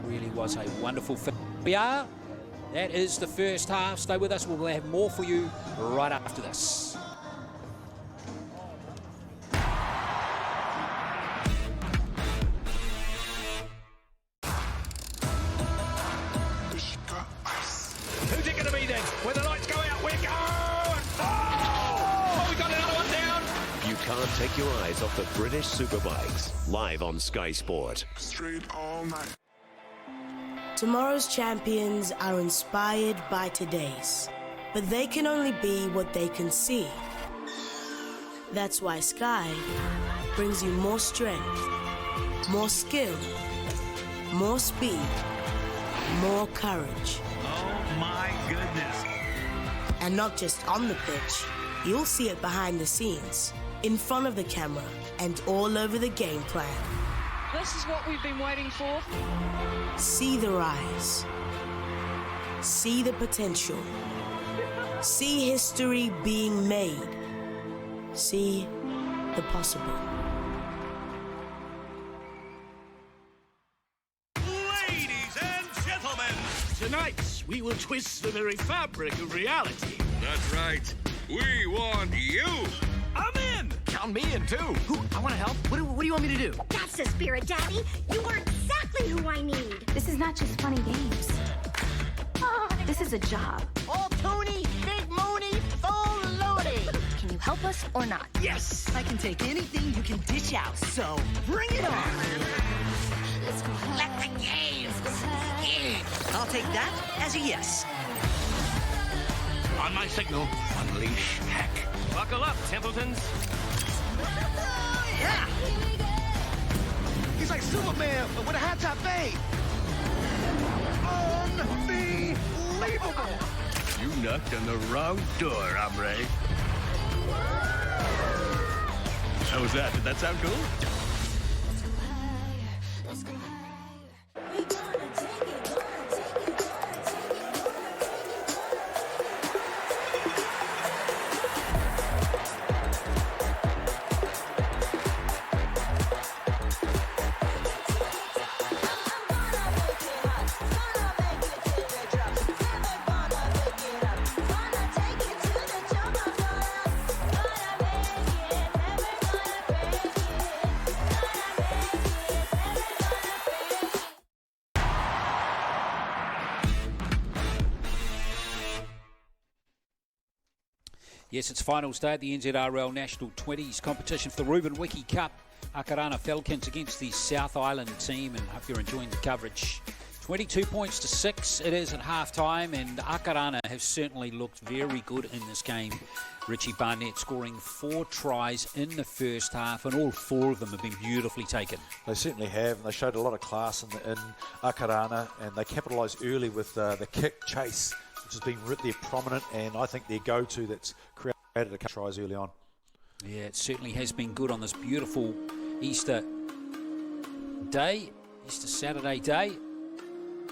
Really was a wonderful fit. That is the first half. Stay with us. We'll have more for you right after this. Who's it going to be then? When the lights go out, we're going! Oh! We got another one down! You can't take your eyes off the British Superbikes, live on Sky Sport. Straight all night. Tomorrow's champions are inspired by today's, but they can only be what they can see. That's why Sky brings you more strength, more skill, more speed, more courage. Oh my goodness. And not just on the pitch, you'll see it behind the scenes, in front of the camera, and all over the game plan. This is what we've been waiting for. See the rise. See the potential. See history being made. See the possible. Ladies and gentlemen, tonight we will twist the very fabric of reality. That's right. We want you. I'm in! Count me in, too. I want to help. What do you want me to do? That's the spirit, Daddy. You are exactly who I need. This is not just funny games. This is a job. All Tony, Big Mooney, full loading. Can you help us or not? Yes! I can take anything you can dish out, so bring it on! Let the games begin. I'll take that as a yes. On my signal, unleash heck. Buckle up, Templetons. Yeah! He's like Superman, but with a high top fade. Unbelievable! You knocked on the wrong door, hombre. How was that? Did that sound cool? Yes, it's finals day at the NZRL National 20s competition for the Ruben Wiki Cup. Akarana Falcons against the South Island team, and hope you're enjoying the coverage. 22 points to 6 it is at half-time, and Akarana have certainly looked very good in this game. Richie Barnett scoring 4 tries in the first half, and all 4 of them have been beautifully taken. They certainly have, and they showed a lot of class in Akarana, and they capitalised early with the kick chase, which has been really prominent, and I think their go-to that's created a couple of tries early on. Yeah, it certainly has been good on this beautiful Easter day, Easter Saturday day.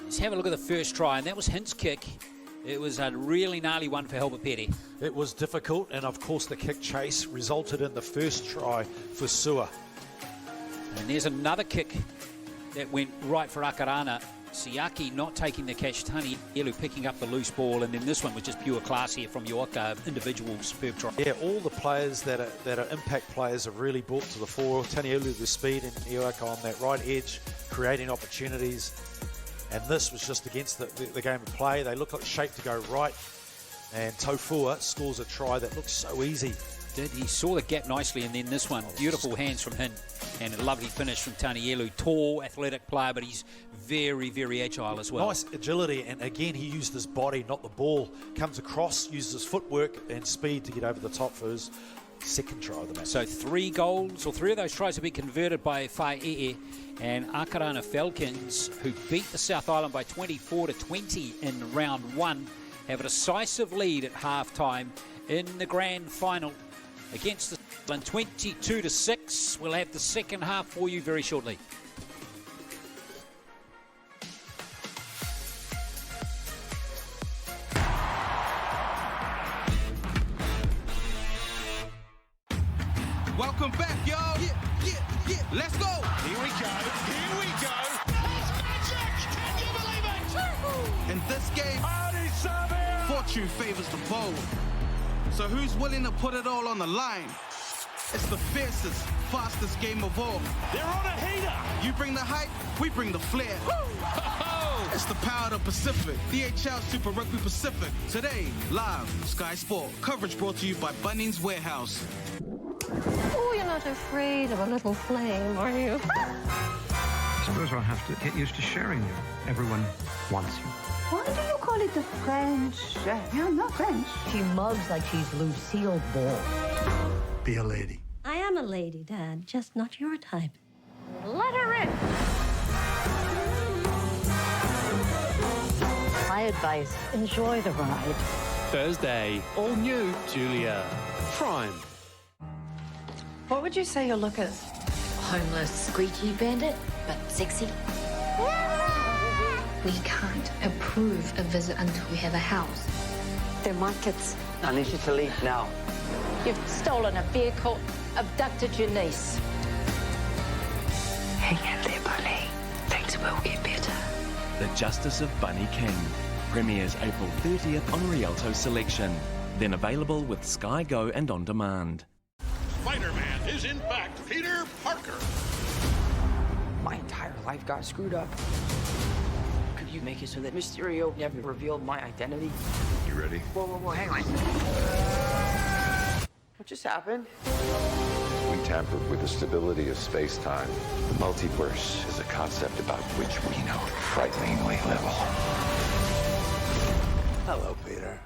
Let's have a look at the first try, and that was Hint's kick. It was a really gnarly one for Helper Petty. It was difficult, and of course the kick chase resulted in the first try for Sua. And there's another kick that went right for Akarana. Siaki not taking the catch, Tani Elu picking up the loose ball, and then this one was just pure class here from York, individual superb try. Yeah, all the players that are impact players have really brought to the fore. Tani Elu with speed and York on that right edge, creating opportunities. And this was just against the game of play. They look like shape to go right, and Tofua scores a try that looks so easy. He saw the gap nicely, and then this one, beautiful hands from him, and a lovely finish from Tanielu. Tall, athletic player, but he's very, very agile as well. Nice agility, and again, he used his body, not the ball. Comes across, uses his footwork and speed to get over the top for his second try of the match. So 3 goals, or 3 of those tries have been converted by Fa'e'e, and Akarana Falcons, who beat the South Island by 24-20 in round 1, have a decisive lead at half-time in the grand final against the South Island, 22-6. We'll have the second half for you very shortly. Welcome back, y'all. Yeah. Let's go. Here we go. That's magic. Can you believe it? In this game, fortune favors the bold. So who's willing to put it all on the line? It's the fiercest, fastest game of all. They're on a heater. You bring the hype, we bring the flair. It's the power of the Pacific. DHL Super Rugby Pacific. Today, live, Sky Sport. Coverage brought to you by Bunnings Warehouse. Oh, you're not afraid of a little flame, are you? I suppose I'll have to get used to sharing you. Everyone wants you. Why do you call it the French? You're not French. She mugs like she's Lucille Ball. Be a lady. I am a lady, Dad, just not your type. Let her in. My advice, enjoy the ride. Thursday, all new Julia. Prime. What would you say your look is? Homeless, squeaky bandit, but sexy. We can't approve a visit until we have a house. They're my kids. I need you to leave now. You've stolen a vehicle, abducted your niece. Hang in there, Bunny. Things will get better. The Justice of Bunny King. Premieres April 30th on Rialto Selection. Then available with Sky Go and On Demand. Spider-Man is in fact Peter Parker. My entire life got screwed up. Could you make it so that Mysterio never revealed my identity? You ready? Whoa, hang on. What just happened? We tampered with the stability of space-time. The multiverse is a concept about which we know frighteningly little. Hello, Peter.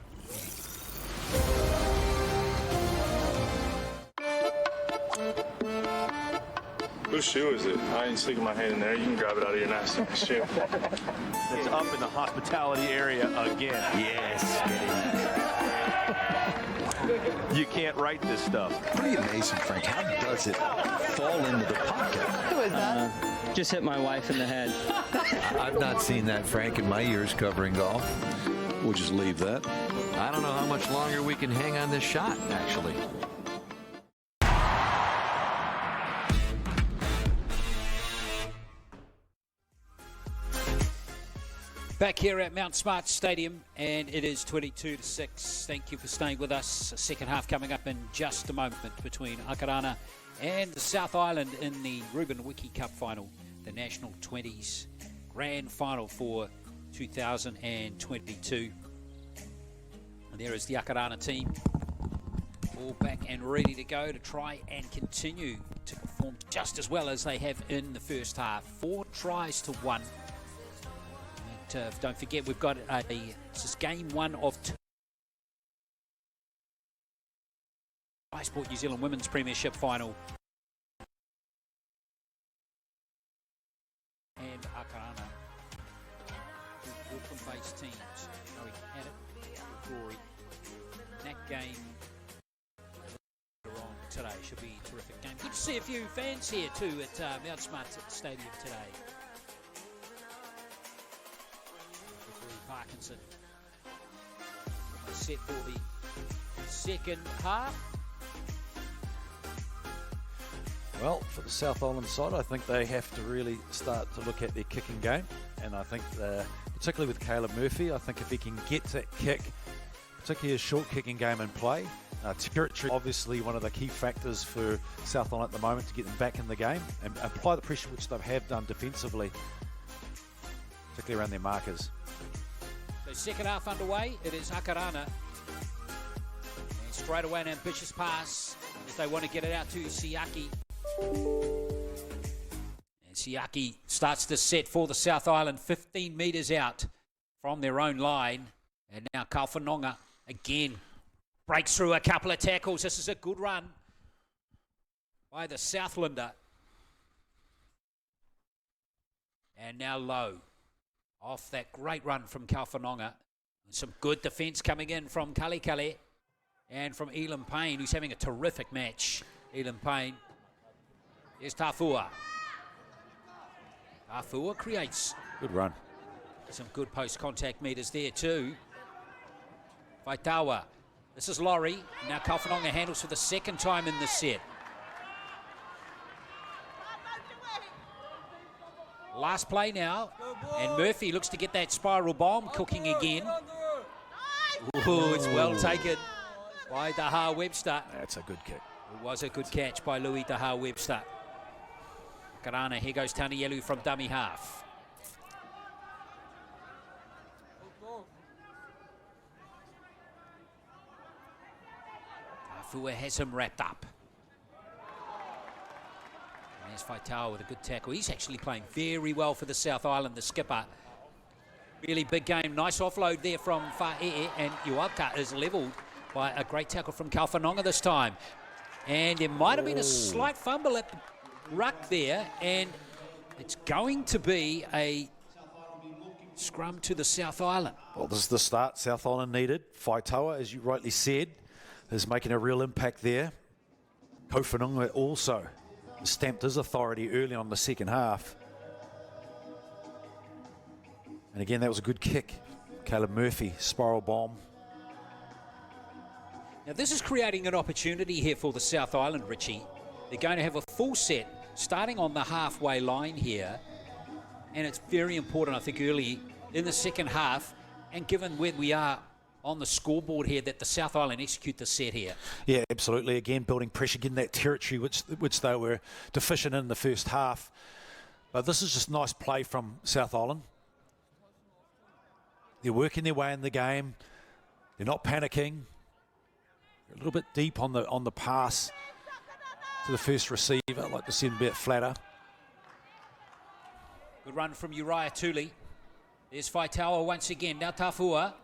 Whose shoe is it? I ain't sticking my hand in there. You can grab it out of your nasty shoe. It's up in the hospitality area again. Yes. You can't write this stuff. Pretty amazing, Frank. How does it fall into the pocket? Who is that? Just hit my wife in the head. I've not seen that, Frank, in my years covering golf. We'll just leave that. I don't know how much longer we can hang on this shot, actually. Back here at Mount Smart Stadium, and it is 22-6. Thank you for staying with us. Second half coming up in just a moment between Akarana and the South Island in the Ruben Wiki Cup final, the National 20s Grand Final for 2022. And there is the Akarana team, all back and ready to go to try and continue to perform just as well as they have in the first half. 4 tries to 1. Don't forget, we've got this is game 1 of 2. Sport New Zealand Women's Premiership Final. And Akarana, Auckland-based teams going at it for glory. That game on today should be a terrific game. Good to see a few fans here too at Mount Smart Stadium today. Parkinson set for the second half. Well, for the South Island side, I think they have to really start to look at their kicking game, and I think particularly with Caleb Murphy, I think if he can get that kick, particularly a short kicking game in play, territory obviously one of the key factors for South Island at the moment to get them back in the game and apply the pressure which they have done defensively, particularly around their markers. So second half underway, it is Akarana. And straight away an ambitious pass as they want to get it out to Siaki. And Siaki starts the set for the South Island, 15 metres out from their own line. And now Kalfanonga again breaks through a couple of tackles. This is a good run by the Southlander. And now Low. Off that great run from Kalfanonga. Some good defence coming in from Kali Kale and from Elam Payne, who's having a terrific match. Elam Payne. Here's Tafua. Tafua creates. Good run. Some good post-contact meters there too. Vaitawa. This is Laurie. Now Kalfanonga handles for the second time in this set. Last play now, and Murphy looks to get that spiral bomb cooking again. Ooh, it's well taken by Daha Webster. That's a good kick. It was a good catch by Louis Daha Webster. Akarana, here goes Tanielu from dummy half. Afua has him wrapped up. There's Faitau with a good tackle. He's actually playing very well for the South Island, the skipper. Really big game. Nice offload there from Fa'e, and Iwaka is levelled by a great tackle from Kalfanonga this time. And there might have been a slight fumble at the ruck there, and it's going to be a scrum to the South Island. Well, this is the start South Island needed. Faitaua, as you rightly said, is making a real impact there. Kalfanonga also stamped his authority early on in the second half. And again, that was a good kick. Caleb Murphy, spiral bomb. Now this is creating an opportunity here for the South Island, Richie. They're going to have a full set starting on the halfway line here. And it's very important, I think, early in the second half, and given where we are on the scoreboard here, that the South Island execute the set here. Yeah, absolutely. Again, building pressure, getting that territory which they were deficient in the first half. But this is just nice play from South Island. They're working their way in the game. They're not panicking. They're a little bit deep on the pass to the first receiver. I'd like to see them a bit flatter. Good run from Uriah Tuli. There's Faitaua once again. Now Tafua.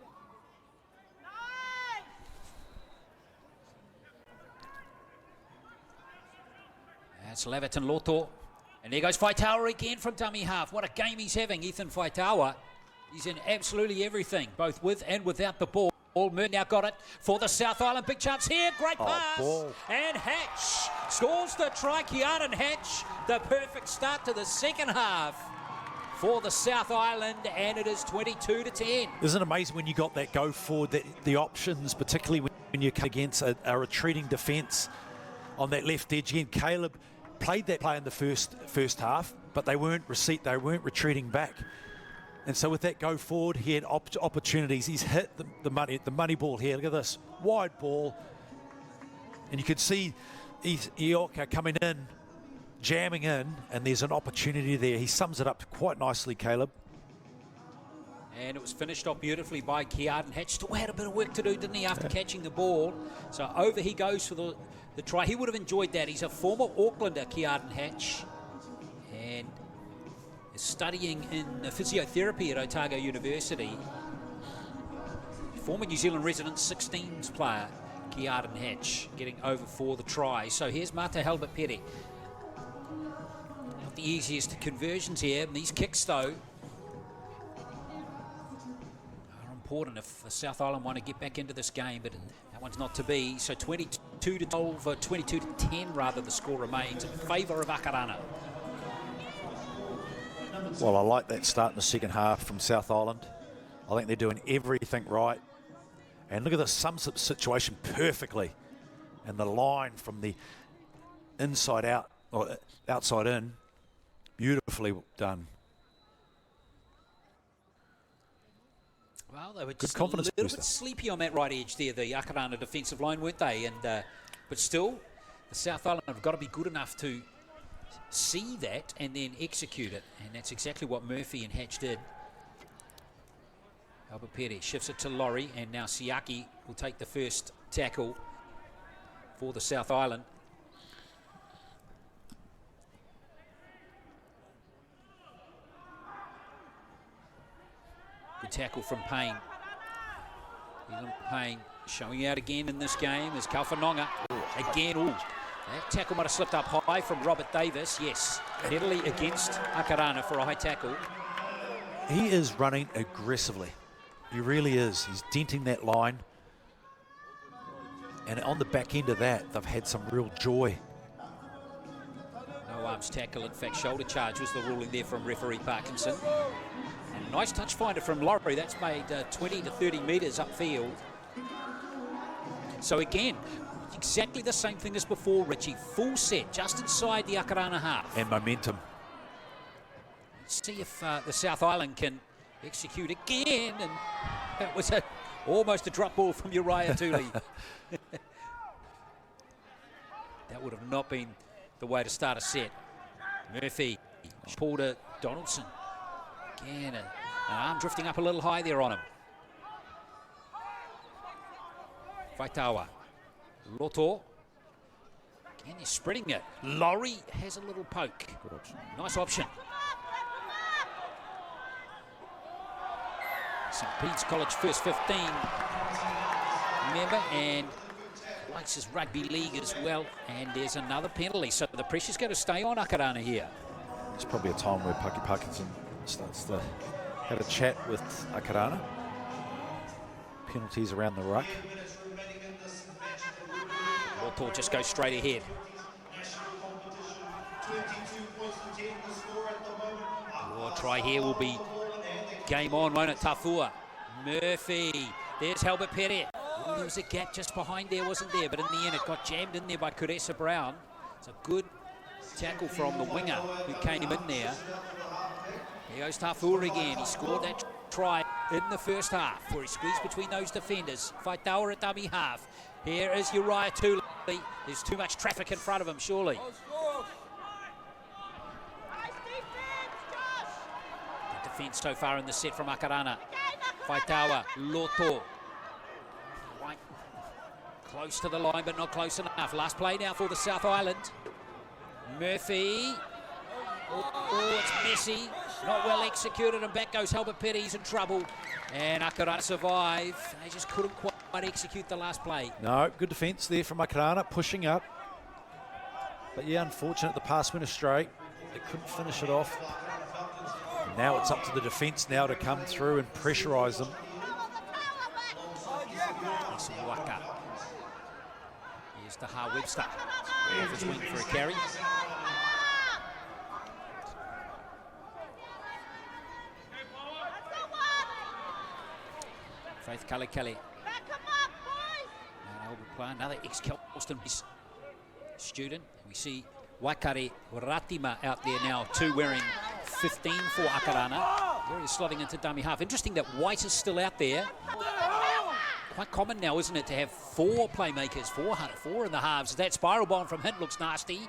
That's Levitt and Loto. And there goes Faitawa again from dummy half. What a game he's having, Ethan Faitawa. He's in absolutely everything, both with and without the ball. Murray now got it for the South Island. Big chance here. Great pass. And Hatch scores the try. Keaton Hatch, the perfect start to the second half for the South Island, and it is 22-10. Isn't it amazing when you got that go forward, that the options, particularly when you come against a retreating defence on that left edge again? Caleb played that play in the first half, but they weren't retreating back. And so with that go forward, he had opportunities. He's hit the money ball here. Look at this wide ball, and you could see Ioka coming in, jamming in, and there's an opportunity there. He sums it up quite nicely, Caleb. And it was finished off beautifully by Keaton Hatch. Still had a bit of work to do, didn't he, after catching the ball? So over he goes for the try. He would have enjoyed that. He's a former Aucklander, Keaton Hatch, and is studying in physiotherapy at Otago University. Former New Zealand resident 16s player, Keaton Hatch, getting over for the try. So here's Mata Halbert-Pere. Not the easiest conversions here. These kicks, though, are important if the South Island want to get back into this game, but that one's not to be. So 22-12, 22-10 rather, the score remains in favour of Akarana. Well, I like that start in the second half from South Island. I think they're doing everything right. And look at this, sums up the situation perfectly. And the line from the inside out, or outside in, beautifully done. Well, they were just a little bit sleepy on that right edge there, the Akarana defensive line, weren't they? And but still, the South Island have got to be good enough to see that and then execute it, and that's exactly what Murphy and Hatch did. Halbert-Pere shifts it to Laurie, and now Siaki will take the first tackle for the South Island. Good tackle from Payne. Leland Payne showing out again in this game is Kalfanonga. Again, that tackle might have slipped up high from Robert Davis. Yes, penalty against Akarana for a high tackle. He is running aggressively. He really is. He's denting that line. And on the back end of that, they've had some real joy. No arms tackle, in fact, shoulder charge was the ruling there from referee Parkinson. And a nice touch finder from Laurie. That's made 20 to 30 metres upfield. So again, exactly the same thing as before, Richie. Full set, just inside the Akarana half. And momentum. Let's see if the South Island can execute again. And it was almost a drop ball from Uriah Tooley. That would have not been the way to start a set. Murphy, Paul to Donaldson. Again, an arm drifting up a little high there on him. Faitawa. Loto. Again, they're spreading it. Laurie has a little poke. Good option. Nice option. St. Pete's College first 15 member, and likes his rugby league as well. And there's another penalty, so the pressure's going to stay on Akarana here. It's probably a time where Paki Parkinson starts to have a chat with Akarana. Penalties around the ruck. Loto just goes straight ahead. Your try here will be game on, won't it, Tafua? Murphy, there's Halbert-Pere. There was a gap just behind there, wasn't there? But in the end, it got jammed in there by Kuresa Brown. It's a good tackle from the winger who came in there. Here goes Tafua again. He scored that try in the first half where he squeezed between those defenders. Faitawa at dummy half. Here is Uriah Tooley. There's too much traffic in front of him, surely. Good defence so far in the set from Akarana. Faitawa, Loto. Right close to the line, but not close enough. Last play now for the South Island. Murphy. Oh, it's messy. Not well executed, and back goes Halbert-Pere. He's in trouble. And Akarana survive. They just couldn't quite execute the last play. No, good defence there from Akarana, pushing up. But yeah, unfortunate the pass went astray. They couldn't finish it off. Now it's up to the defence now to come through and pressurise them. Here's Taha Webster. Off his wing for a carry. Faith Kalikali. Another ex-Kelston student. We see Wakare Ratima out there now, too, wearing 15 for Akarana. There he's slotting into dummy half. Interesting that White is still out there. Quite common now, isn't it, to have 4 playmakers, four in the halves. That spiral bomb from Hint looks nasty.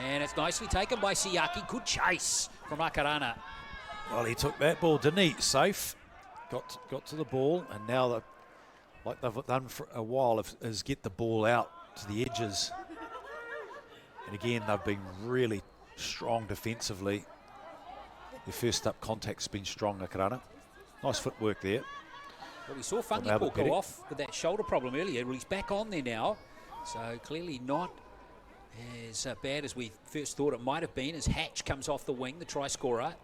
And it's nicely taken by Siaki. Good chase from Akarana. Well, he took that ball, didn't he? Safe. Got to the ball, and now, like they've done for a while, is get the ball out to the edges. And again, they've been really strong defensively. Their first up contact's been strong, Akarana. Nice footwork there. Well, we saw Fungi go off with that shoulder problem earlier. Well, he's back on there now. So clearly not as bad as we first thought it might have been, as Hatch comes off the wing, the try scorer.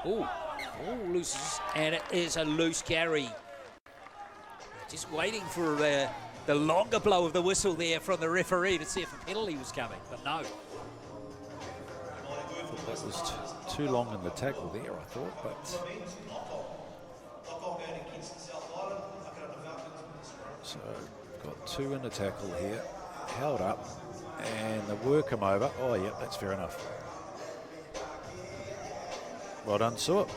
Oh, loses, and it is a loose carry. Just waiting for the longer blow of the whistle there from the referee to see if a penalty was coming, but no. That was too long in the tackle there, I thought, but... So, got 2 in the tackle here, held up, and they work him over. Oh, yeah, that's fair enough. Well done, Su'a.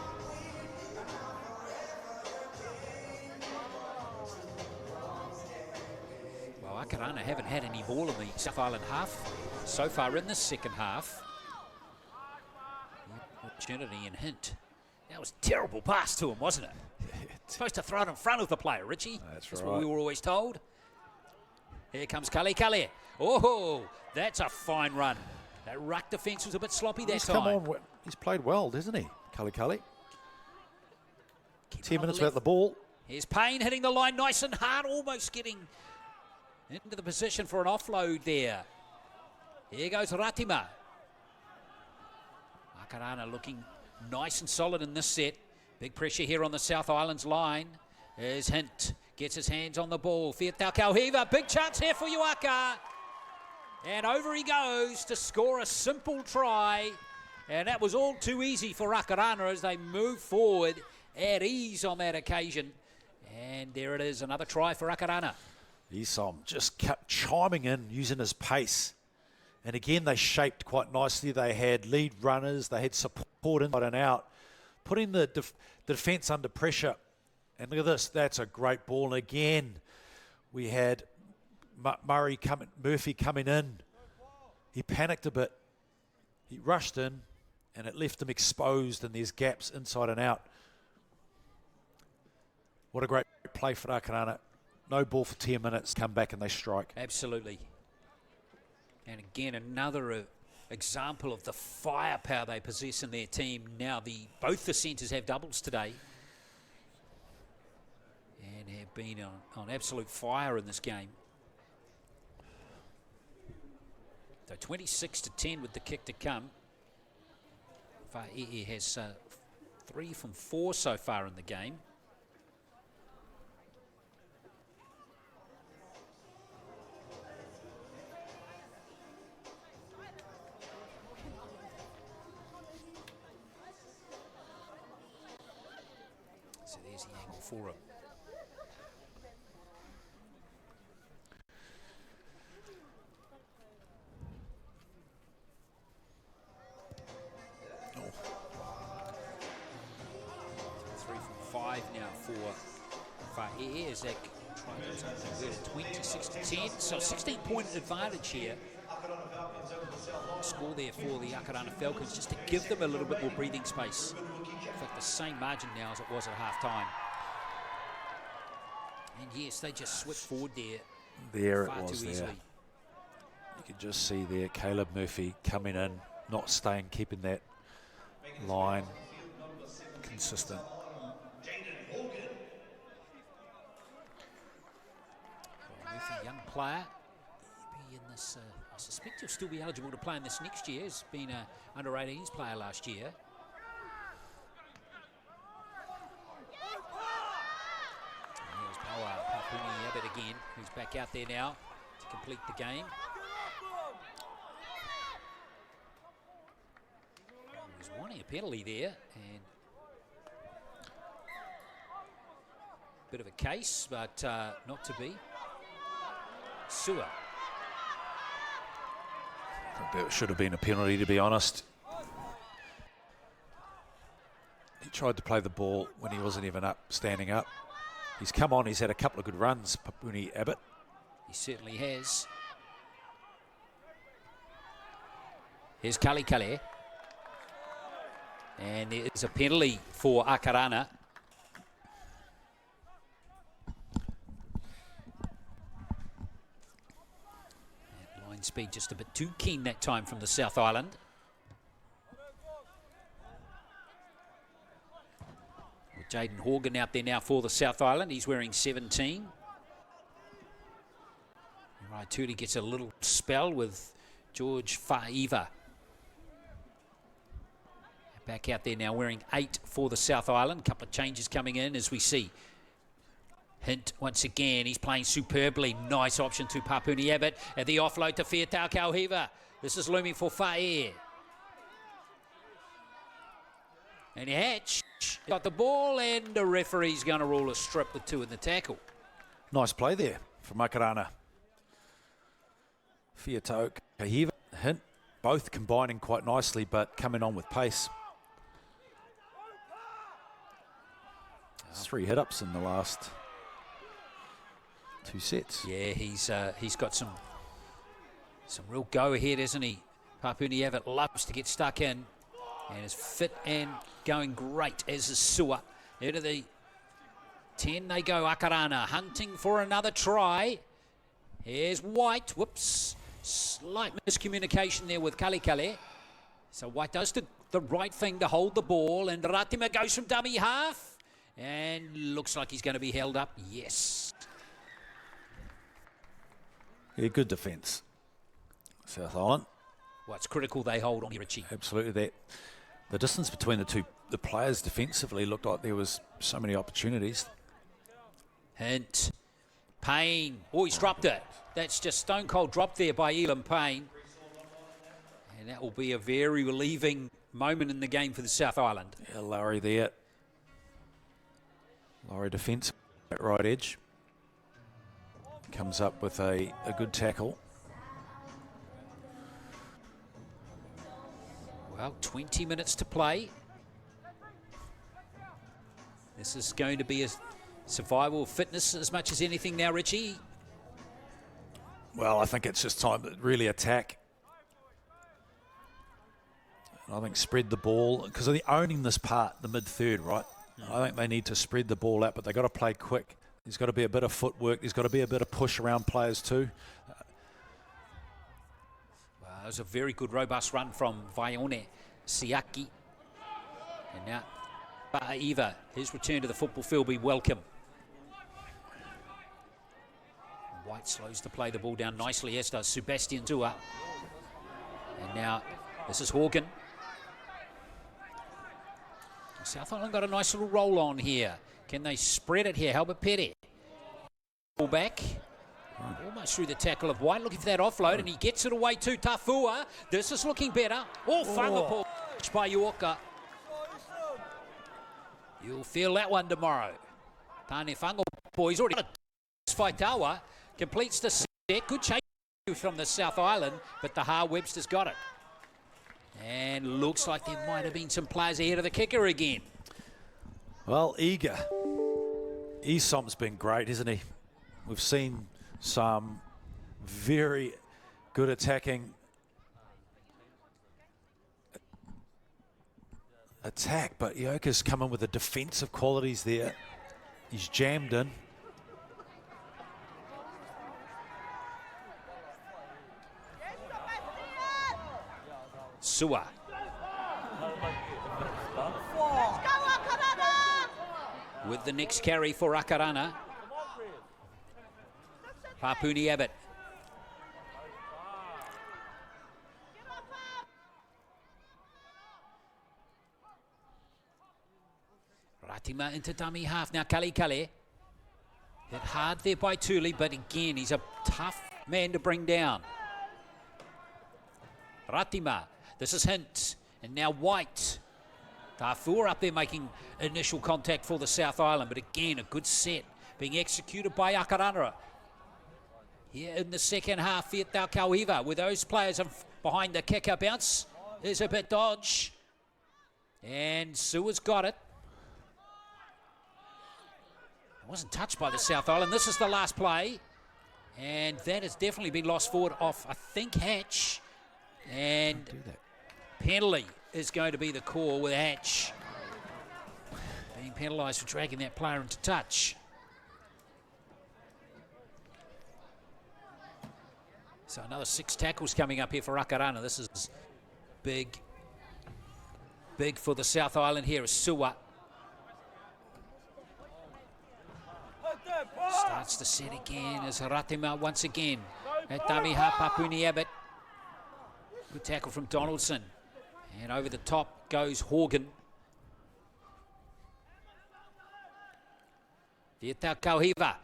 Well, Akarana haven't had any ball in the South Island half so far in the second half. Opportunity and Hint. That was a terrible pass to him, wasn't it? Supposed to throw it in front of the player, Richie. That's right. What we were always told. Here comes Kale. Oh, that's a fine run. That ruck defence was a bit sloppy that time. He's played well, doesn't he, Kale? 10 minutes without the ball. Here's Payne hitting the line nice and hard, almost getting into the position for an offload there. Here goes Ratima. Akarana looking nice and solid in this set. Big pressure here on the South Island's line. There's Hint. Gets his hands on the ball. Fiatau Kauhiva. Big chance here for Uaka. And over he goes to score a simple try. And that was all too easy for Akarana as they move forward at ease on that occasion. And there it is, another try for Akarana. Isom just kept chiming in, using his pace. And again, they shaped quite nicely. They had lead runners. They had support inside and out, putting the defence under pressure. And look at this. That's a great ball. And again, we had Murphy coming in. He panicked a bit. He rushed in, and it left him exposed, and there's gaps inside and out. What a great play for Akarana. No ball for 10 minutes. Come back and they strike. Absolutely. And again, another example of the firepower they possess in their team. Now, both the centres have doubles today and have been on absolute fire in this game. So 26-10 with the kick to come. Fa'ii has 3 from 4 so far in the game. So there's the angle for him. Oh. 3 from 5 now for Fa'ii as that try goes 26-10. So 16-point advantage here. Score there for the Akarana Falcons just to give them a little bit more breathing space. In fact, the same margin now as it was at half-time. And yes, they just switched forward there far too easily. You can just see there Caleb Murphy coming in, not staying, keeping that line consistent. Murphy, young player, in this. I suspect he'll still be eligible to play in this next year. He's been a under-18s player last year. And here's Papuni Abbott again, who's back out there now to complete the game. He was wanting a penalty there, and bit of a case, but not to be. Sua. I think that should have been a penalty, to be honest. He tried to play the ball when he wasn't even standing up. He's come on, he's had a couple of good runs, Papuni Abbott. He certainly has. Here's Kale. And there's a penalty for Akarana. Line speed just a bit too keen that time from the South Island. With Jaden Horgan out there now for the South Island. He's wearing 17. Raituri gets a little spell with George Faiva. Back out there now wearing 8 for the South Island. A couple of changes coming in as we see. Hint once again, he's playing superbly. Nice option to Papuni Abbott. At the offload to Fiatau Kauhiva. This is looming for Fair. And Hatch got the ball, and the referee's going to rule a strip with 2 in the tackle. Nice play there from Akarana. Fiatau Kauhiva, Hint, both combining quite nicely, but coming on with pace. 3 hit-ups in the last 2 sets. Yeah, he's got some real go ahead, hasn't he? Papuni Abbott loves to get stuck in and is fit and going great, as is Sua. Into the 10 they go. Akarana hunting for another try. Here's White. Whoops. Slight miscommunication there with Kale. So White does the right thing to hold the ball, and Ratima goes from dummy half. And looks like he's going to be held up. Yes. Yeah, good defence. South Island. Well, it's critical they hold on here, Richie. Absolutely. The distance between the players defensively looked like there was so many opportunities. Hint. Payne. Oh, he's dropped it. That's just stone cold drop there by Elam Payne. And that will be a very relieving moment in the game for the South Island. Yeah, Lowry there. Lowry defence at right edge. Comes up with a good tackle. Well, 20 minutes to play. This is going to be a survival of fitness as much as anything now, Richie. Well, I think it's just time to really attack. And I think spread the ball, because they're owning this part, the mid-third, right? I think they need to spread the ball out, but they've got to play quick. There's got to be a bit of footwork. There's got to be a bit of push around players too. Well, it was a very good, robust run from Vaione Siaki. And now, Eva, his return to the football field will be welcome. White slows to play the ball down nicely, as does Sebastian Tua. And now, this is Horgan. South Island got a nice little roll on here. Can they spread it here? Halbert Pere. Ball back. Almost through the tackle of White. Looking for that offload, and he gets it away to Tafua. This is looking better. Whangapo by Yorka. You'll feel that one tomorrow. Tane Whangapo, he's already got a Faitawa. Completes the set. Good change from the South Island, but the Webster's got it. And looks like there might have been some players ahead of the kicker again. Well, eager. Esom's been great, isn't he? We've seen some very good attacking attack, but Yoka's coming with the defensive qualities there. He's jammed in. Sua. With the next carry for Akarana. Papuni Abbott. Ratima into dummy half. Now Kali. Hit hard there by Tuli, but again, he's a tough man to bring down. Ratima, this is Hint, and now White. Darfur up there making initial contact for the South Island, but again, a good set being executed by Akarana. Here in the second half, Fiatau Kauhiva, with those players behind the kicker bounce. There's a bit dodge. And Sua's got it. Wasn't touched by the South Island. This is the last play. And that has definitely been lost forward off, I think, Hatch. And penalty is going to be the call with Hatch being penalised for dragging that player into touch. So another 6 tackles coming up here for Akarana. This is big for the South Island here is Sua. Starts the set again as Ratima once again. At Tamiha Papuni Abbott. Good tackle from Donaldson. And over the top goes Horgan. Vietau Kauhiva.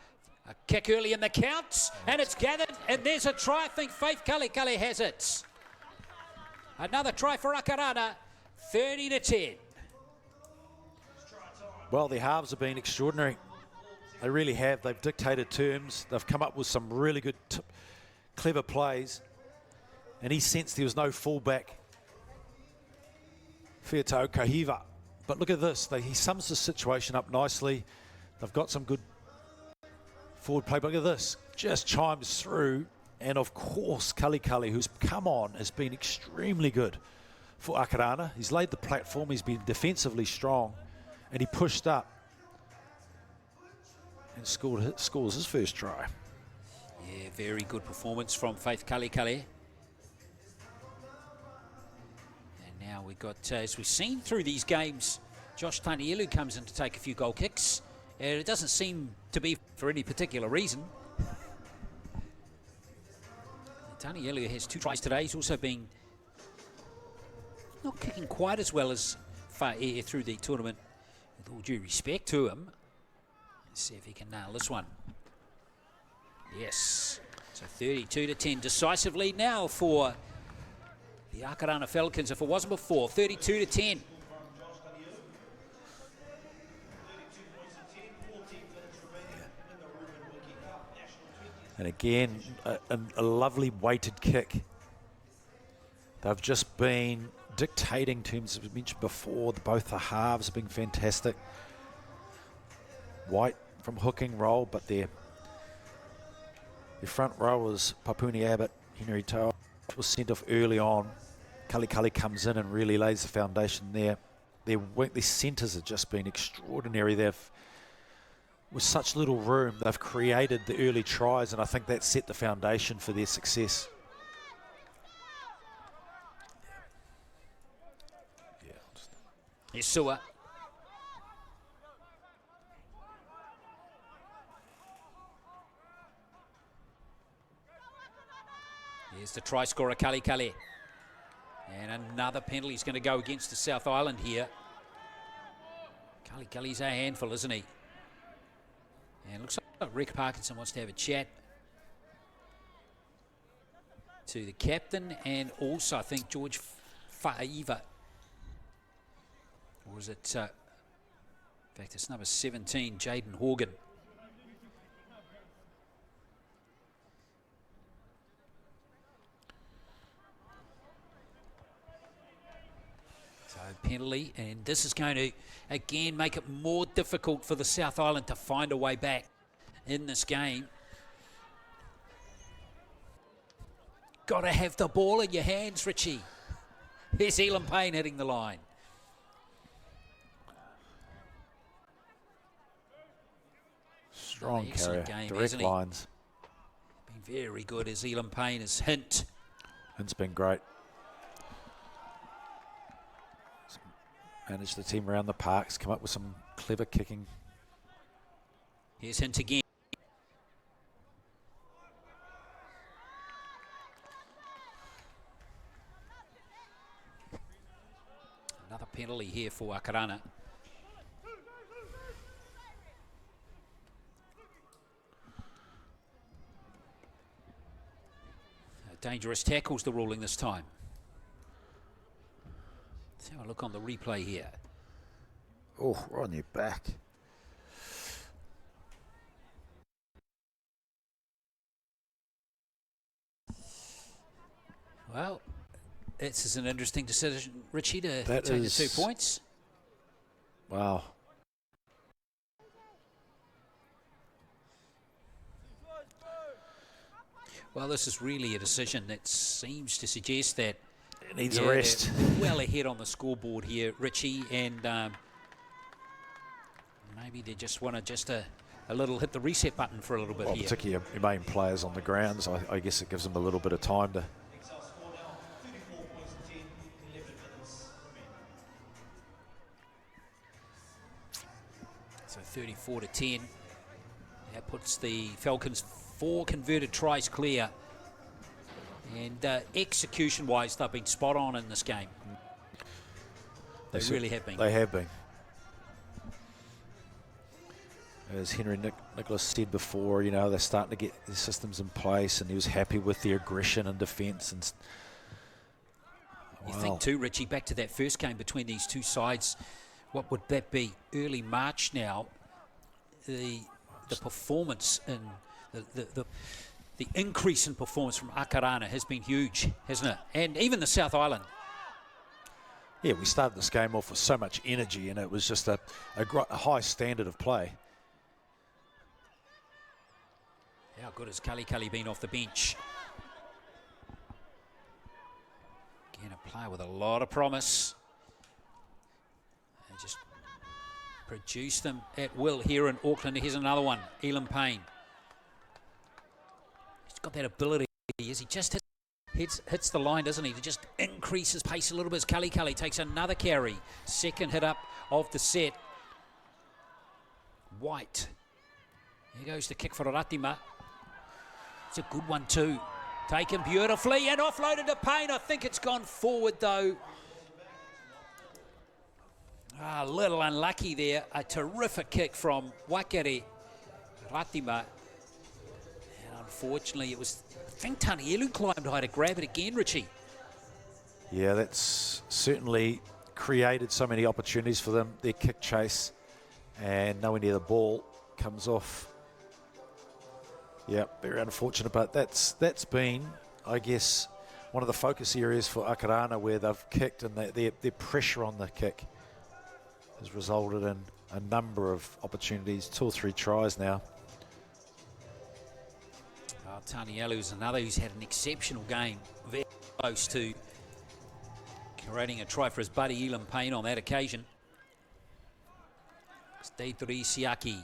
A kick early in the count. And it's gathered. And there's a try. I think Faith Kali has it. Another try for Akarana. 30-10. Well, their halves have been extraordinary. They really have. They've dictated terms. They've come up with some really good, clever plays. And he sensed there was no fullback. Fiatau Kauhiva. But look at this. He sums the situation up nicely. They've got some good forward play. But look at this. Just chimes through. And of course, Kali, who's come on, has been extremely good for Akarana. He's laid the platform. He's been defensively strong. And he pushed up. And scores his first try. Yeah, very good performance from Faith Kali. And now we've got, as we've seen through these games, Josh Tanielu comes in to take a few goal kicks. And it doesn't seem to be for any particular reason. Tanielu has 2 tries today. He's also been not kicking quite as well as Fa'e through the tournament, with all due respect to him. Let's see if he can nail this one. Yes. So 32-10. Decisive lead now for the Akarana Falcons. If it wasn't before, 32-10. And again, a lovely weighted kick. They've just been dictating terms, as we mentioned before. Both the halves have been fantastic. White from hooking roll, but their front rowers, Papuni Abbott, Henry Toa, was sent off early on. Kali comes in and really lays the foundation there. Their centres have just been extraordinary. With such little room, they've created the early tries, and I think that set the foundation for their success. Here's Sua. Here's the try scorer, Kali. And another penalty is going to go against the South Island here. Kali's a handful, isn't he? And looks like Rick Parkinson wants to have a chat to the captain and also, I think, George Fa'aiva. Or is it, in fact, it's number 17, Jaden Horgan. So penalty, and this is going to, again, make it more difficult for the South Island to find a way back in this game. Got to have the ball in your hands, Richie. Here's Elam Payne hitting the line. Strong carrier, game, direct lines. Been very good as Elam Payne has Hint. Hint's been great. Managed the team around the parks, come up with some clever kicking. Here's Hint again. Another penalty here for Akarana. Dangerous tackles the ruling this time. Let's have a look on the replay here. Oh, right on your back. Well, this is an interesting decision, Richie, to That take is, the 2 points. Wow. Well, this is really a decision that seems to suggest that it needs a rest. Well ahead on the scoreboard here, Richie, and maybe they just want to just a little hit the reset button for a little bit here. Particularly your main players on the grounds, I guess it gives them a little bit of time to. So 34-10. That puts the Falcons 4 converted tries clear. And execution-wise, they've been spot on in this game. They really have been. They have been. As Henry Nicholas said before, you know, they're starting to get the systems in place, and he was happy with the aggression and defence. And you think too, Richie, back to that first game between these two sides, what would that be? Early March now. The performance and the increase in performance from Akarana has been huge, hasn't it? And even the South Island. Yeah, we started this game off with so much energy, and it was just a high standard of play. How good has Kali been off the bench? Again, a player with a lot of promise. And just produce them at will here in Auckland. Here's another one, Elam Payne. He's got that ability. He just hits the line, doesn't he? To just increase his pace a little bit as Kali takes another carry. Second hit up of the set. White. Here goes the kick for Ratima. It's a good one too. Taken beautifully and offloaded to Payne. I think it's gone forward though. A little unlucky there. A terrific kick from Wakere Ratima. And unfortunately it was, I think Tanielu climbed high to grab it again, Richie. Yeah, that's certainly created so many opportunities for them. Their kick chase and nowhere near the ball comes off. Yeah, very unfortunate, but that's been, I guess, one of the focus areas for Akarana, where they've kicked, and their pressure on the kick has resulted in a number of opportunities, 2 or 3 tries now. Oh, Tanielu is another who's had an exceptional game, very close to creating a try for his buddy Elam Payne on that occasion. Deidri Siaki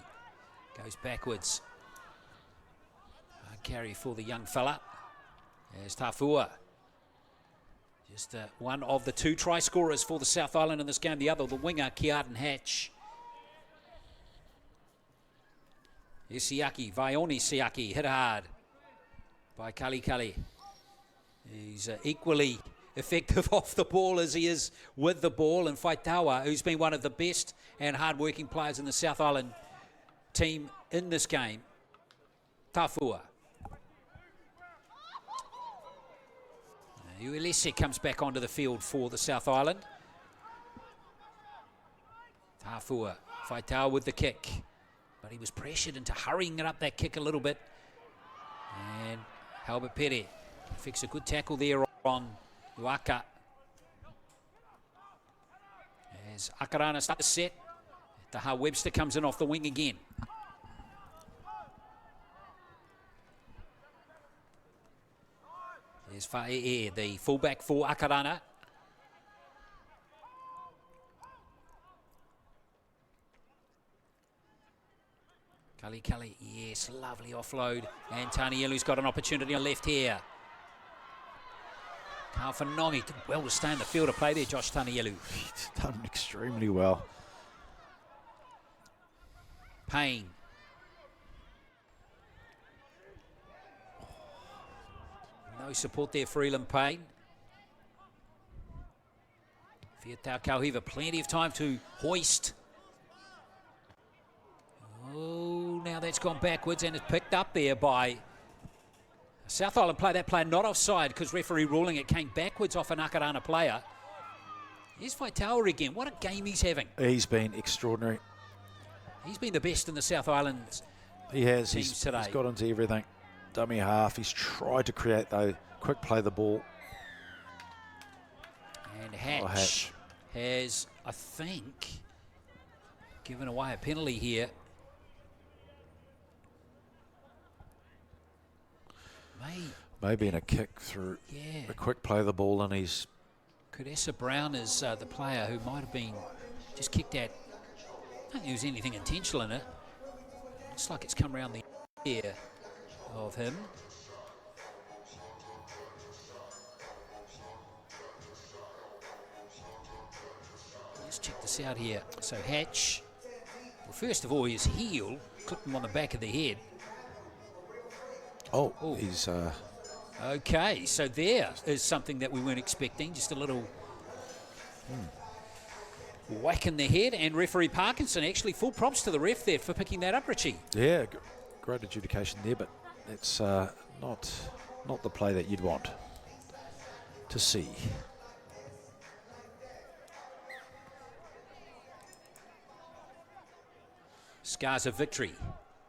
goes backwards. Carry for the young fella. There's Tafua. Just one of the 2 try scorers for the South Island in this game. The other, the winger, Kearden Hatch. Here's Siaki, Vaioni Siaki, hit hard by Kali. He's equally effective off the ball as he is with the ball. And Faitawa, who's been one of the best and hard-working players in the South Island team in this game. Tafua. Uelese comes back onto the field for the South Island. Tafua, Faitau with the kick. But he was pressured into hurrying it up that kick a little bit. And Halbert Pere fixed a good tackle there on Uaka. As Akarana starts to set, Taha Webster comes in off the wing again. There's Fa'e'e, the fullback for Akarana. Kali, yes, lovely offload. And Tanielu's got an opportunity on left here. Kalfanongi did well to stay in the field of play there, Josh Tanielu. He's done extremely well. Payne. No support there for Elam Payne. Fiatau Kauhiva, plenty of time to hoist. Oh, now that's gone backwards and it's picked up there by South Island play, that player not offside because referee ruling it came backwards off an Akarana player. Here's Waitawa again. What a game he's having. He's been extraordinary. He's been the best in the South Island He has. teams today. He's got into everything. Dummy half. He's tried to create, though. Quick play the ball. And Hatch has, I think, given away a penalty here. Maybe in a kick through. Yeah. A quick play the ball, and he's... Kudessa Brown is the player who might have been just kicked out. I don't think there was anything intentional in it. Looks like it's come around the ear of him. Let's check this out here. So Hatch, well, first of all, his heel clipped him on the back of the head. Oh, he's... Okay, so there is something that we weren't expecting. Just a little whack in the head. And referee Parkinson, actually full props to the ref there for picking that up, Richie. Yeah, great adjudication there, but it's not the play that you'd want to see. Scars of victory,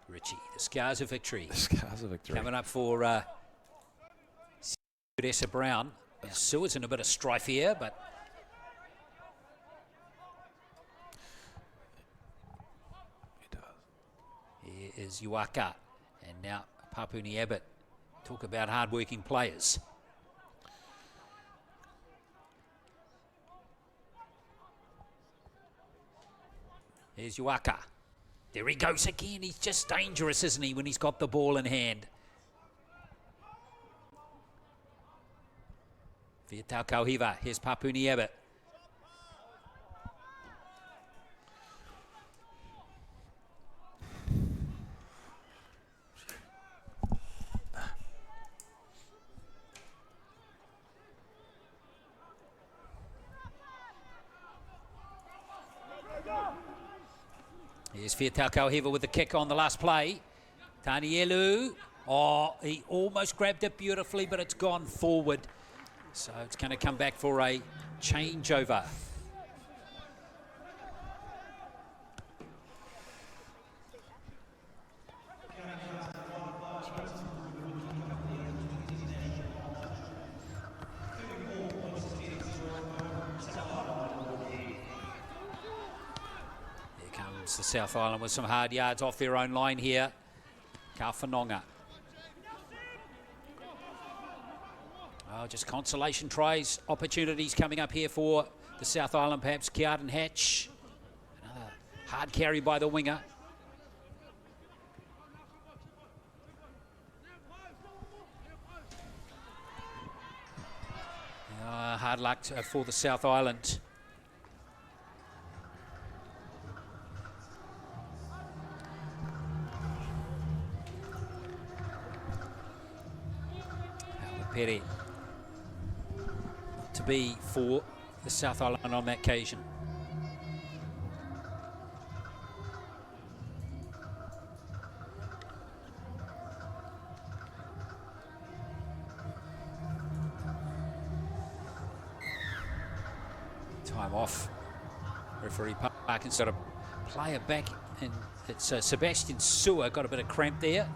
Richie. The scars of victory. The scars of victory. Coming up for Kudessa Brown. Seward's in a bit of strife here, but here is Uaka, and now Papuni Abbott. Talk about hard-working players. Here's Uaka. There he goes again. He's just dangerous, isn't he, when he's got the ball in hand. Vietau Kauhiva. Here's Papuni Abbott. Here's Vietau Kauhiva with the kick on the last play. Tanielu. Oh, he almost grabbed it beautifully, but it's gone forward. So it's going to come back for a changeover. Here comes the South Island with some hard yards off their own line here. Kauwhanonga. Oh, just consolation tries, opportunities coming up here for the South Island, perhaps Kearden Hatch. Another hard carry by the winger. Hard luck for the South Island. Perry. To be for the South Island on that occasion. Time off. Referee Parkinson got a player back, and it's Sebastian Sewer got a bit of cramp there.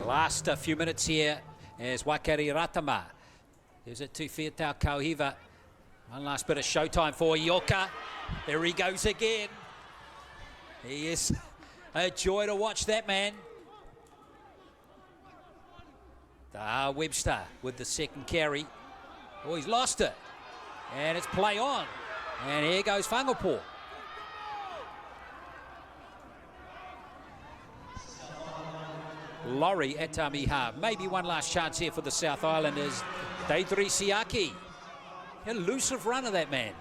Last few minutes here as Wakari Ratama. There's it to Vietau Kauhiva. One last bit of showtime for Ioka. There he goes again. He is a joy to watch, that man. Webster with the second carry. Oh, he's lost it. And it's play on. And here goes Whangapo. Laurie at Tamiha. Maybe one last chance here for the South Islanders. Deidre Siaki. Elusive runner, that man.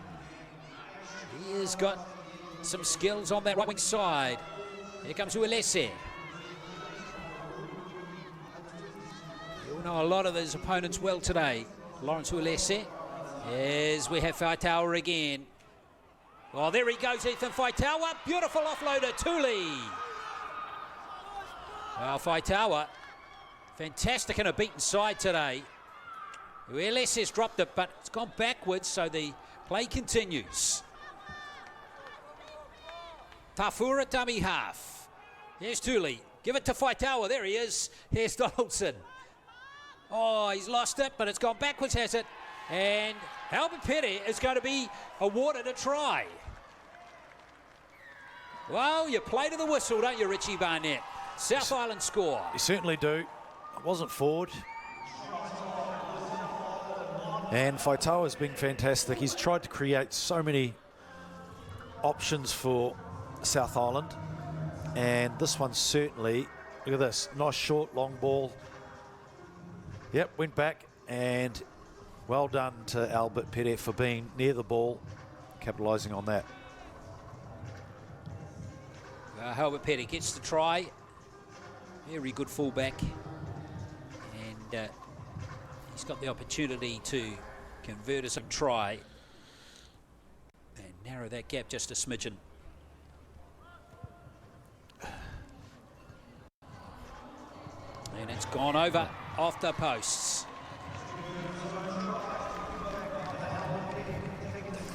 He has got some skills on that right wing side. Here comes Uelese. You'll know a lot of his opponents well today. Lawrence Uelese. As we have Faitaua again. Oh, there he goes, Ethan Faitaua. Beautiful offloader, Tuli. Well, Faitaua, fantastic in a beaten side today. Uelese has dropped it, but it's gone backwards, so the play continues. Tafura dummy half. Here's Tuli. Give it to Faitaua. There he is. Here's Donaldson. Oh, he's lost it, but it's gone backwards, has it? And Albert Petty is going to be awarded a try. Well, you play to the whistle, don't you, Richie Barnett? South Island score. You certainly do. It wasn't forward. And Faitaua's been fantastic. He's tried to create so many options for South Island. And this one certainly, look at this, nice short, long ball. Yep, went back, and well done to Albert Petty for being near the ball, capitalising on that. Albert Petty gets the try. Very good fullback. And he's got the opportunity to convert us a try and narrow that gap just a smidgen. And it's gone over off the posts.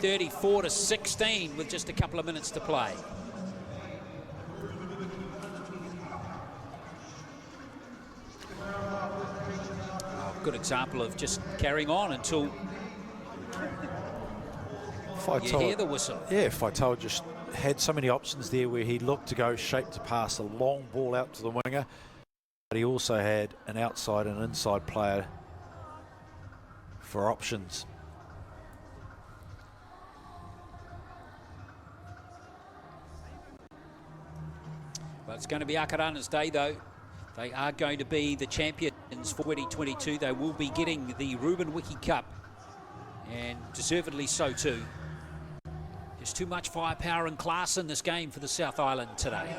34-16 with just a couple of minutes to play. Good example of just carrying on until you hear the whistle. Yeah, Faitaua just had so many options there where he looked to go shape to pass a long ball out to the winger, but he also had an outside and inside player for options. Well, it's going to be Akarana's day, though. They are going to be the champions for 2022. They will be getting the Ruben Wiki Cup, and deservedly so too. There's too much firepower and class in this game for the South Island today.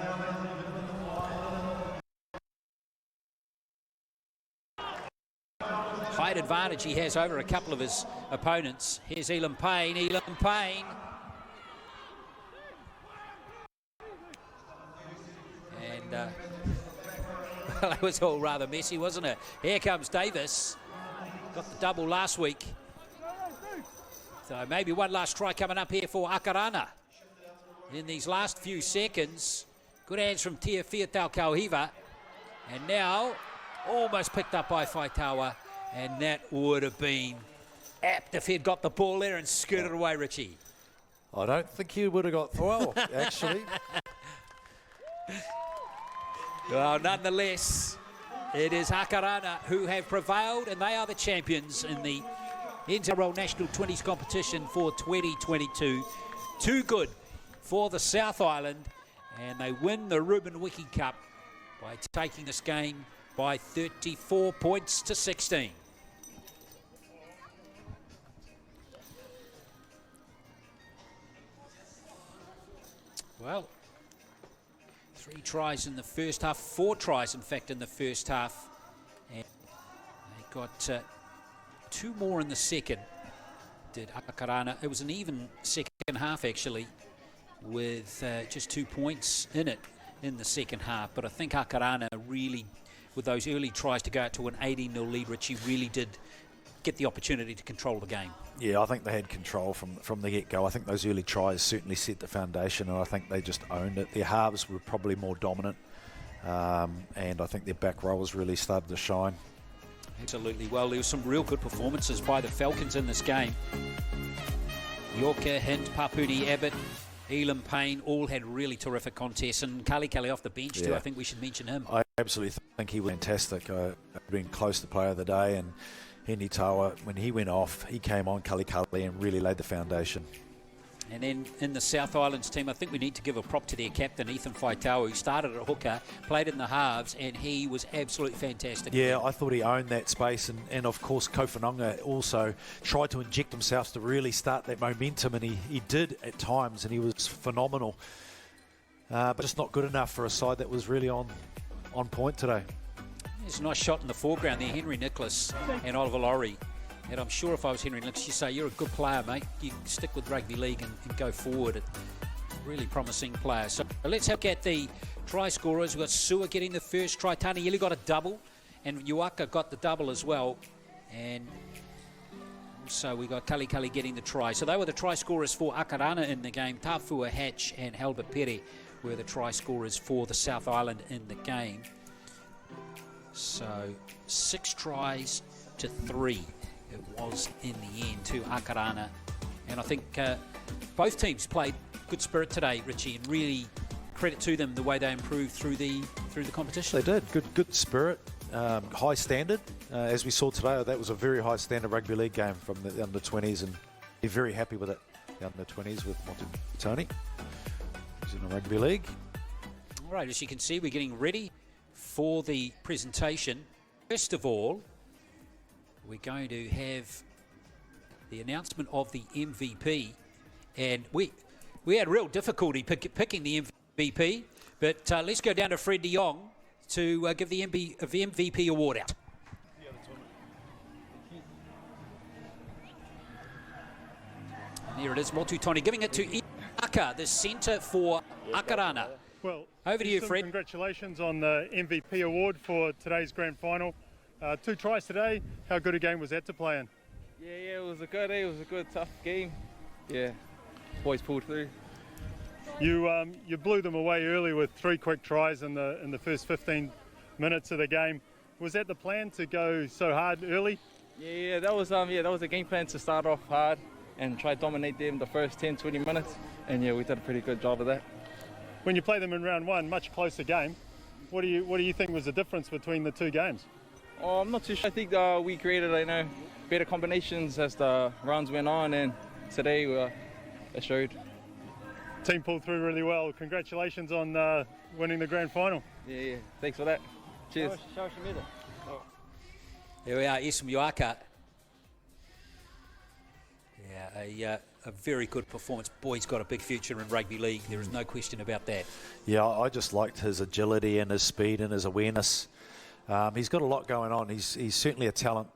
Height advantage he has over a couple of his opponents. Here's Elam Payne. Elam Payne. And well, it was all rather messy, wasn't it? Here comes Davis. Got the double last week. So maybe one last try coming up here for Akarana. In these last few seconds, good hands from Tia Fiatau Kauhiva. And now, almost picked up by Faitaua. And that would have been apt if he'd got the ball there and skirted away, Richie. I don't think he would have got 12, actually. Well, nonetheless, it is Akarana who have prevailed, and they are the champions in the NRL National 20s competition for 2022. Too good for the South Island, and they win the Ruben Wiki Cup by taking this game by 34 points to 16. Well, 3 tries in the first half, 4 tries in fact in the first half, and they got 2 more in the second, did Akarana. It was an even second half actually, with just 2 points in it in the second half, but I think Akarana really, with those early tries to go out to an 18-0 lead, Richie, really did get the opportunity to control the game. Yeah, I think they had control from the get-go. I think those early tries certainly set the foundation, and I think they just owned it. Their halves were probably more dominant, and I think their back rowers really started to shine. Absolutely. Well, there were some real good performances by the Falcons in this game. Yorker, Hint, Papuni, Abbott, Elam Payne all had really terrific contests, and Kali off the bench too. I think we should mention him. I absolutely think he was fantastic. I've been close to player of the day, and Henry Tawa, when he went off, he came on Kali and really laid the foundation. And then in the South Islands team, I think we need to give a prop to their captain, Ethan Faitaua, who started at hooker, played in the halves, and he was absolutely fantastic. Yeah, I thought he owned that space, and of course Kofanonga also tried to inject himself to really start that momentum, and he did at times, and he was phenomenal. but just not good enough for a side that was really on point today. There's a nice shot in the foreground there, Henry Nicholas and Oliver Laurie. And I'm sure if I was Henry Nicholas, you'd say, you're a good player, mate. You stick with rugby league and go forward. Really promising player. So let's look at the try scorers. We've got Sua getting the first try. Tanieli got a double, and Uaka got the double as well. And also we got Kali getting the try. So they were the try scorers for Akarana in the game. Tafua, Hatch and Halbert Pere were the try scorers for the South Island in the game. So 6 tries to 3 it was in the end to Akarana. And I think both teams played good spirit today, Richie, and really credit to them the way they improved through the competition. They did. Good spirit, high standard. As we saw today, that was a very high standard rugby league game from the under-20s, and they're very happy with it. The under-20s with Monty Tony. He's in the rugby league. All right, as you can see, we're getting ready for the presentation. First of all, we're going to have the announcement of the MVP, and we had real difficulty picking the MVP, but let's go down to Fred de Jong to give the MVP award out. And there it is, Motu Tony giving it to Ika, the centre for Akarana. Well, over to you, Fred. Congratulations on the MVP award for today's grand final. 2 tries today. How good a game was that to play in? Yeah, it was a good day. It was a good, tough game. Yeah, boys pulled through. You blew them away early with 3 quick tries in the first 15 minutes of the game. Was that the plan, to go so hard early? Yeah, that was a game plan, to start off hard and try to dominate them the first 10-20 minutes. And yeah, we did a pretty good job of that. When you play them in round 1, much closer game, what do you think was the difference between the 2 games? Oh, I'm not too sure. I think we created, better combinations as the rounds went on, and today it showed. Team pulled through really well. Congratulations on winning the grand final. Yeah, thanks for that. Cheers. Show us your medal. Here we are, Ism Uaka. Yeah, a very good performance. Boy's got a big future in rugby league. There is no question about that. Yeah, I just liked his agility and his speed and his awareness. He's got a lot going on. He's certainly a talent.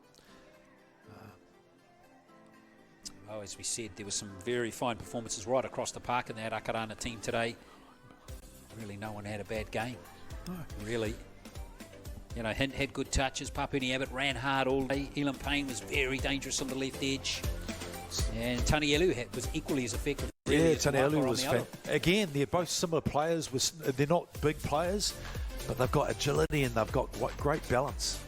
Well, as we said, there were some very fine performances right across the park in that Akarana team today. Really, no one had a bad game. No. Really. Hint had good touches. Papuni Abbott ran hard all day. Elam Payne was very dangerous on the left edge. And Tanielu was equally as effective. Really, yeah, Tanielu was again, they're both similar players. They're not big players, but they've got agility and they've got great balance.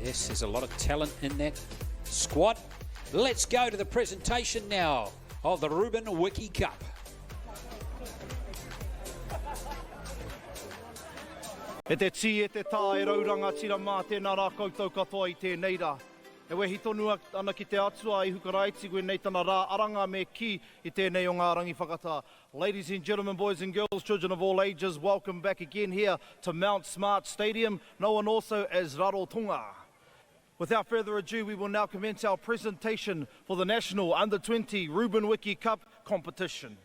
Yes, there's a lot of talent in that squad. Let's go to the presentation now of the Ruben Wiki Cup. E te ti e te tā e rauranga tira mā tēnā rā koutou katoa I tēnei rā. E wehi tonu ana ki te atua I hukaraiti koe nei tana rā aranga me ki I tēnei o ngā rangi whakatā. Ladies and gentlemen, boys and girls, children of all ages, welcome back again here to Mount Smart Stadium, known also as Rarotonga. Without further ado, we will now commence our presentation for the National Under-20 Ruben Wiki Cup competition.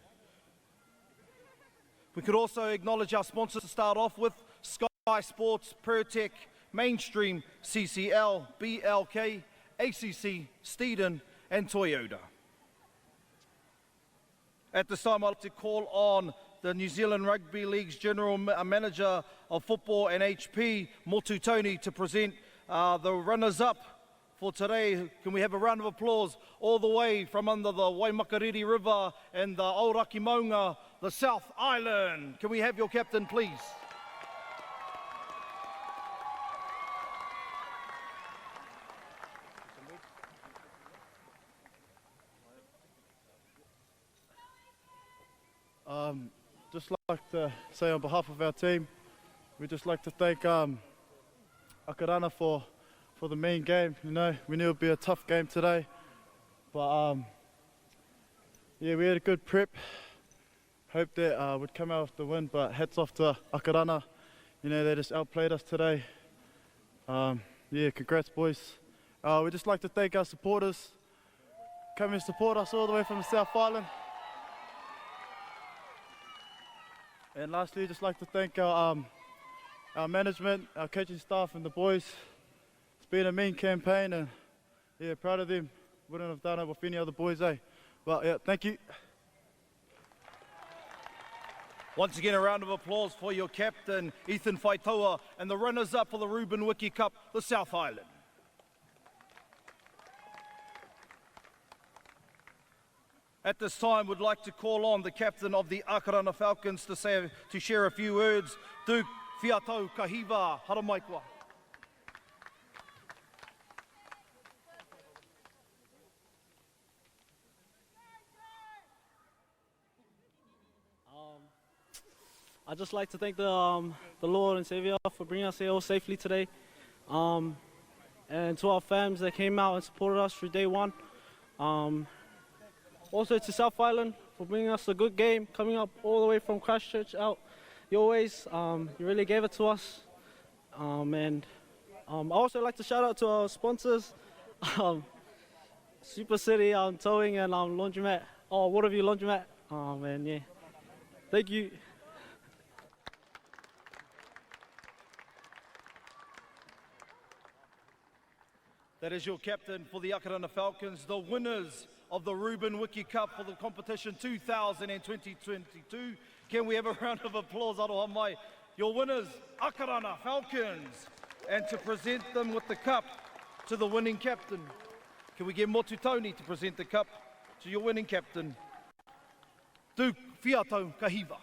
We could also acknowledge our sponsors to start off with Sky Sports, Pertec, Mainstream, CCL, BLK, ACC, Steeden and Toyota. At this time, I'd like to call on the New Zealand Rugby League's General Manager of Football and HP, Motu Tony, to present the runners-up for today. Can we have a round of applause all the way from under the Waimakariri River and the Aoraki Maunga, the South Island. Can we have your captain, please? Just like to say on behalf of our team, we'd just like to thank Akarana for the main game. We knew it would be a tough game today, but yeah, we had a good prep. Hope that would come out with the win, but hats off to Akarana. You know, they just outplayed us today. Yeah, congrats, boys. We'd just like to thank our supporters coming to support us all the way from the South Island. And lastly, just like to thank our management, our coaching staff and the boys. It's been a mean campaign and yeah, proud of them. Wouldn't have done it with any other boys, eh? But yeah, thank you. Once again, a round of applause for your captain, Ethan Faitoa, and the runners-up for the Reuben Wiki Cup, the South Island. At this time, we'd like to call on the captain of the Akarana Falcons to share a few words. Duke Fiatau Kahiva Haramaikwa. I'd just like to thank the Lord and Savior for bringing us here all safely today. And to our fans that came out and supported us through day one. Also to South Island for bringing us a good game, coming up all the way from Christchurch out your ways. You really gave it to us. And I also like to shout out to our sponsors, Super City Towing and Laundromat, Waterview Laundromat. And yeah, thank you. That is your captain for the Akarana Falcons, the winners of the Reuben Wiki Cup for the competition 2022. Can we have a round of applause, Aroha mai? Your winners, Akarana Falcons. And to present them with the cup to the winning captain. Can we get Motu Tony to present the cup to your winning captain, Duke Fiatau Kahiva.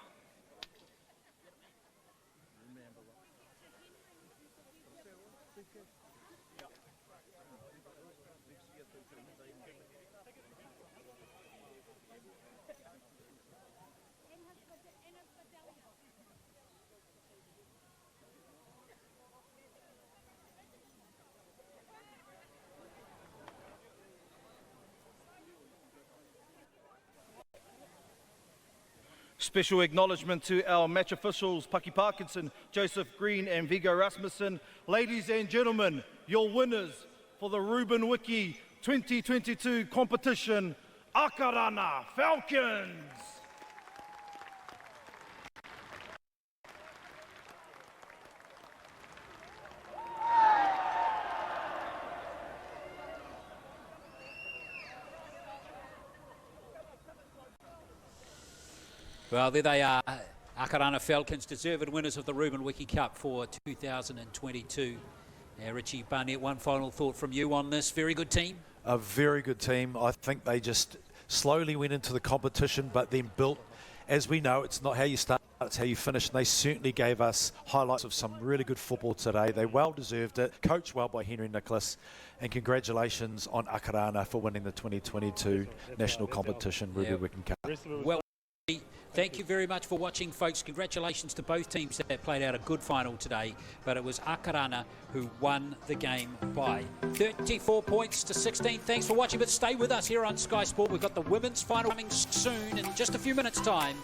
Special acknowledgement to our match officials, Paki Parkinson, Joseph Green and Vigo Rasmussen. Ladies and gentlemen, your winners for the Reuben Wiki 2022 competition, Akarana Falcons. Well, there they are. Akarana Falcons, deserved winners of the Reuben Wiki Cup for 2022. Now, Richie Barnett, one final thought from you on this. Very good team. A very good team. I think they just slowly went into the competition, but then built. As we know, it's not how you start, it's how you finish. And they certainly gave us highlights of some really good football today. They well deserved it. Coached well by Henry Nicholas. And congratulations on Akarana for winning the 2022 national competition, Reuben Wiki Cup. Well, thank you very much for watching, folks. Congratulations to both teams that played out a good final today. But it was Akarana who won the game by 34 points to 16. Thanks for watching, but stay with us here on Sky Sport. We've got the women's final coming soon in just a few minutes' time.